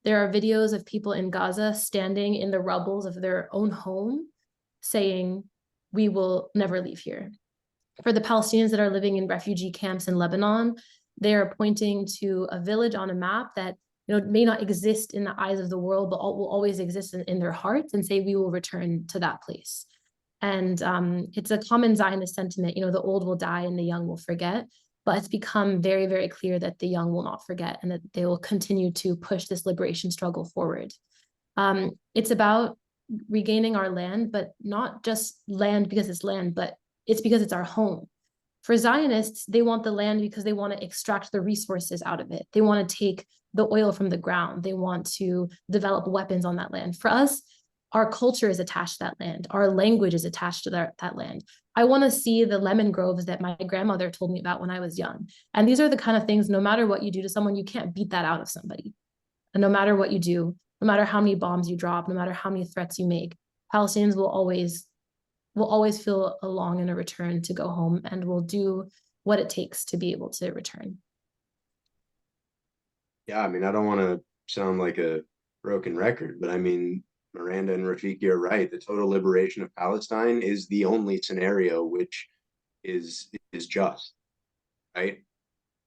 There are videos of people in Gaza standing in the rubbles of their own home saying, "We will never leave here." For the Palestinians that are living in refugee camps in Lebanon, they are pointing to a village on a map that may not exist in the eyes of the world, but will always exist in their hearts, and say we will return to that place. And it's a common Zionist sentiment, the old will die and the young will forget. But it's become very, very clear that the young will not forget and that they will continue to push this liberation struggle forward. It's about regaining our land, but not just land because it's land, but it's because it's our home. For Zionists, they want the land because they want to extract the resources out of it. They want to take the oil from the ground. They want to develop weapons on that land. For us, our culture is attached to that land. Our language is attached to that land. I want to see the lemon groves that my grandmother told me about when I was young. And these are the kind of things, no matter what you do to someone, you can't beat that out of somebody. And no matter what you do, no matter how many bombs you drop, no matter how many threats you make, Palestinians will always feel a long and a return to go home and will do what it takes to be able to return. Yeah, I mean, I don't want to sound like a broken record, but I mean, Miranda and Rafiki are right. The total liberation of Palestine is the only scenario which is just, right?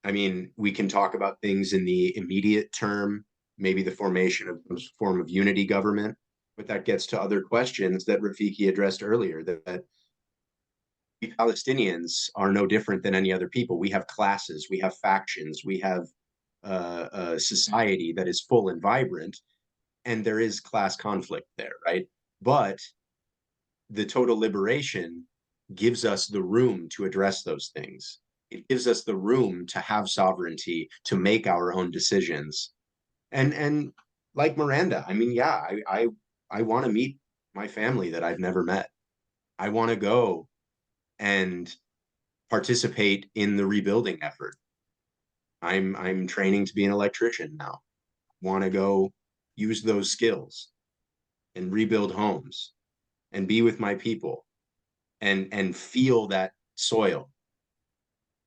I mean, we can talk about things in the immediate term, maybe the formation of some form of unity government, but that gets to other questions that Rafiki addressed earlier, that we Palestinians are no different than any other people. We have classes, we have factions, we have a society that is full and vibrant, and there is class conflict there, right? But the total liberation gives us the room to address those things. It gives us the room to have sovereignty, to make our own decisions. And like Miranda, I mean, yeah, I want to meet my family that I've never met. I want to go and participate in the rebuilding effort. I'm training to be an electrician now. Want to go use those skills and rebuild homes and be with my people and feel that soil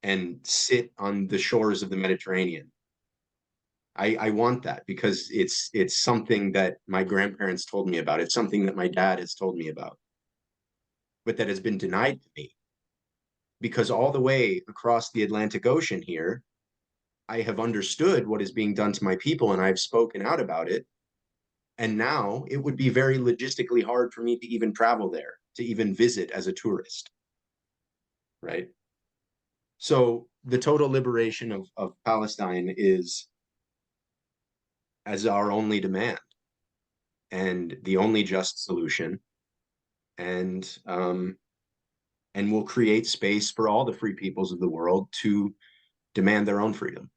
and sit on the shores of the Mediterranean. I want that because it's something that my grandparents told me about. It's something that my dad has told me about, but that has been denied to me because all the way across the Atlantic Ocean here, I have understood what is being done to my people and I've spoken out about it. And now it would be very logistically hard for me to even travel there, to even visit as a tourist. Right. So the total liberation of Palestine is as our only demand and the only just solution. And will create space for all the free peoples of the world to demand their own freedom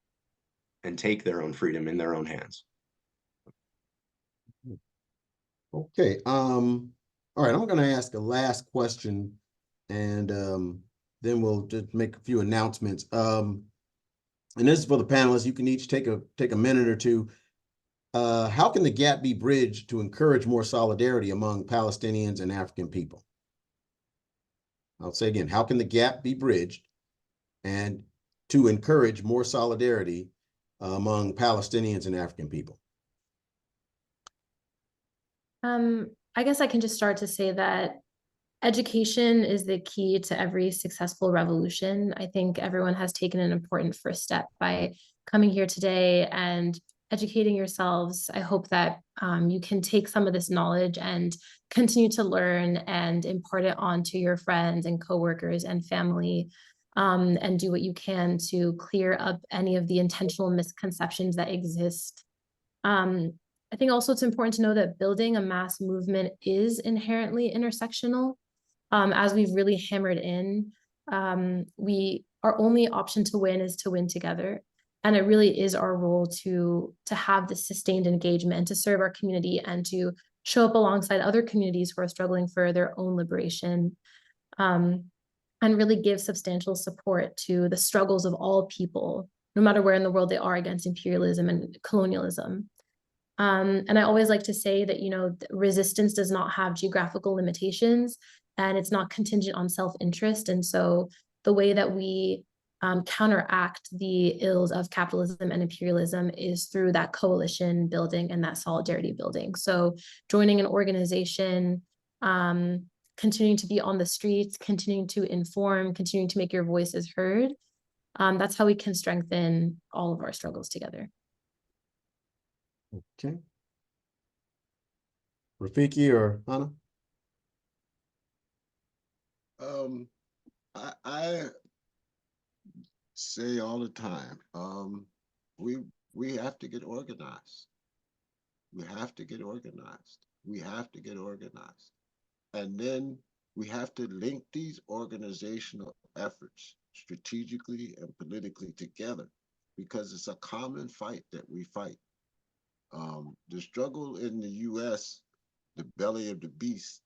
and take their own freedom in their own hands. Okay. All right, I'm gonna ask a last question and then we'll just make a few announcements. And this is for the panelists. You can each take a minute or two. How can the gap be bridged to encourage more solidarity among Palestinians and African people? I'll say again, how can the gap be bridged and to encourage more solidarity among Palestinians and African people? I guess I can just start to say that education is the key to every successful revolution. I think everyone has taken an important first step by coming here today and educating yourselves. I hope that you can take some of this knowledge and continue to learn and impart it on to your friends and coworkers and family, and do what you can to clear up any of the intentional misconceptions that exist. I think also it's important to know that building a mass movement is inherently intersectional. As we've really hammered in, our only option to win is to win together. And it really is our role to have this sustained engagement and to serve our community and to show up alongside other communities who are struggling for their own liberation, and really give substantial support to the struggles of all people, no matter where in the world they are, against imperialism and colonialism. And I always like to say that, resistance does not have geographical limitations and it's not contingent on self-interest. And so the way that we counteract the ills of capitalism and imperialism is through that coalition building and that solidarity building. So joining an organization, continuing to be on the streets, continuing to inform, continuing to make your voices heard. That's how we can strengthen all of our struggles together. Okay. Rafiki or Hannah? I say all the time, we have to get organized. We have to get organized. We have to get organized. And then we have to link these organizational efforts strategically and politically together because it's a common fight that we fight. The struggle in the US, the belly of the beast,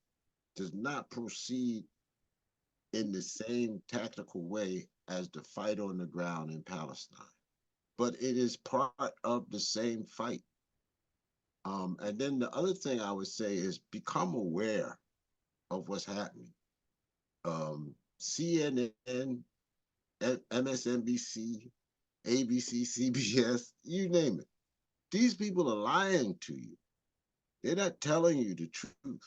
does not proceed in the same tactical way as the fight on the ground in Palestine, but it is part of the same fight. And then the other thing I would say is become aware of what's happening. CNN, MSNBC, ABC, CBS, you name it. These people are lying to you. They're not telling you the truth.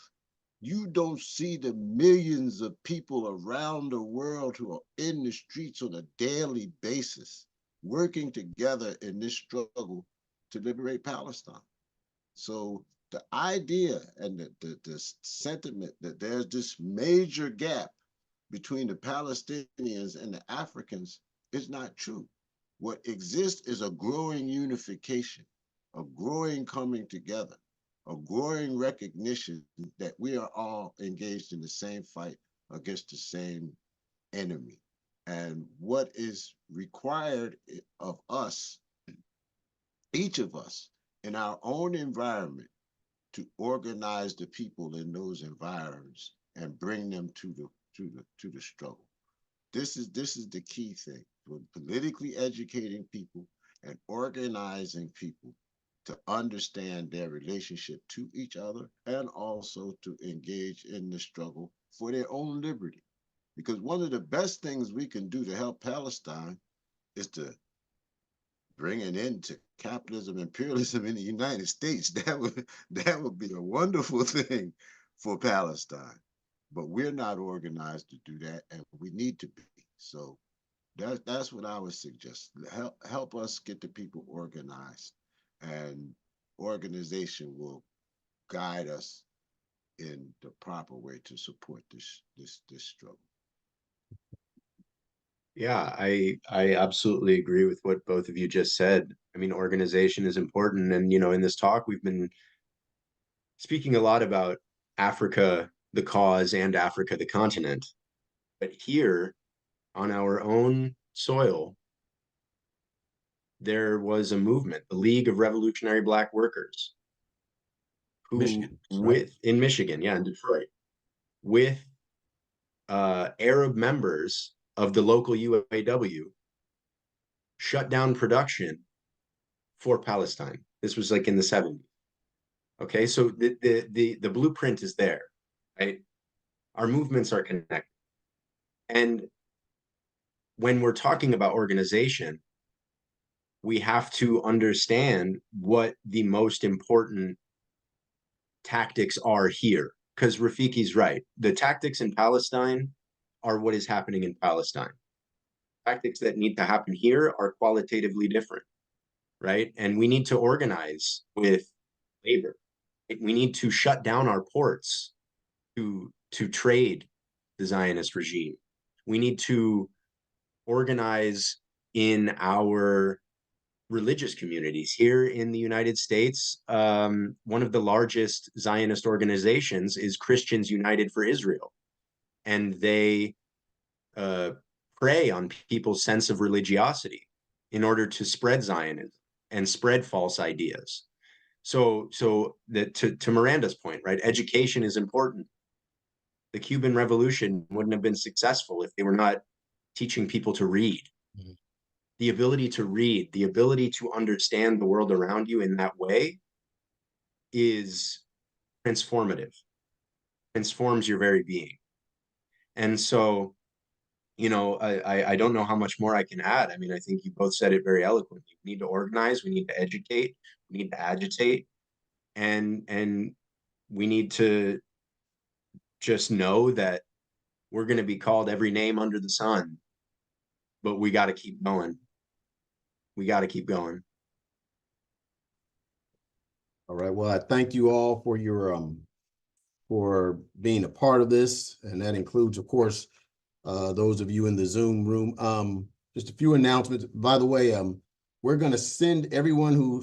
You don't see the millions of people around the world who are in the streets on a daily basis, working together in this struggle to liberate Palestine. So the idea and the sentiment that there's this major gap between the Palestinians and the Africans is not true. What exists is a growing unification, a growing coming together, a growing recognition that we are all engaged in the same fight against the same enemy. And what is required of us, each of us, in our own environment, to organize the people in those environs and bring them to the struggle. This is the key thing. We're politically educating people and organizing people to understand their relationship to each other and also to engage in the struggle for their own liberty. Because one of the best things we can do to help Palestine is to bring it into capitalism, imperialism in the United States. That would be a wonderful thing for Palestine. But we're not organized to do that, and we need to be. So that's what I would suggest. Help us get the people organized, and organization will guide us in the proper way to support this struggle. Yeah, I absolutely agree with what both of you just said. I mean, organization is important, and in this talk we've been speaking a lot about Africa, the cause, and Africa, the continent. But here on our own soil, there was a movement, the League of Revolutionary Black Workers, who Michigan, right? in Michigan, yeah, in Detroit, with Arab members of the local UAW, shut down production for Palestine. This was like in the 70s. Okay, so the blueprint is there, right? Our movements are connected. And when we're talking about organization, we have to understand what the most important tactics are here. Because Rafiki's right. The tactics in Palestine are what is happening in Palestine. Tactics that need to happen here are qualitatively different, right? And we need to organize with labor. We need to shut down our ports to trade the Zionist regime. We need to organize in our religious communities here in the United States. One of the largest Zionist organizations is Christians United for Israel, and they prey on people's sense of religiosity in order to spread Zionism and spread false ideas. So that to Miranda's point, right? Education is important. The Cuban Revolution wouldn't have been successful if they were not teaching people to read. Mm-hmm. The ability to read, the ability to understand the world around you in that way is transformative, transforms your very being. And so, I don't know how much more I can add. I mean, I think you both said it very eloquently. We need to organize, we need to educate, we need to agitate, and we need to just know that we're going to be called every name under the sun, but we got to keep going. We got to keep going. All right. Well, I thank you all for your for being a part of this, and that includes, of course, those of you in the Zoom room. Just a few announcements. By the way, we're going to send everyone who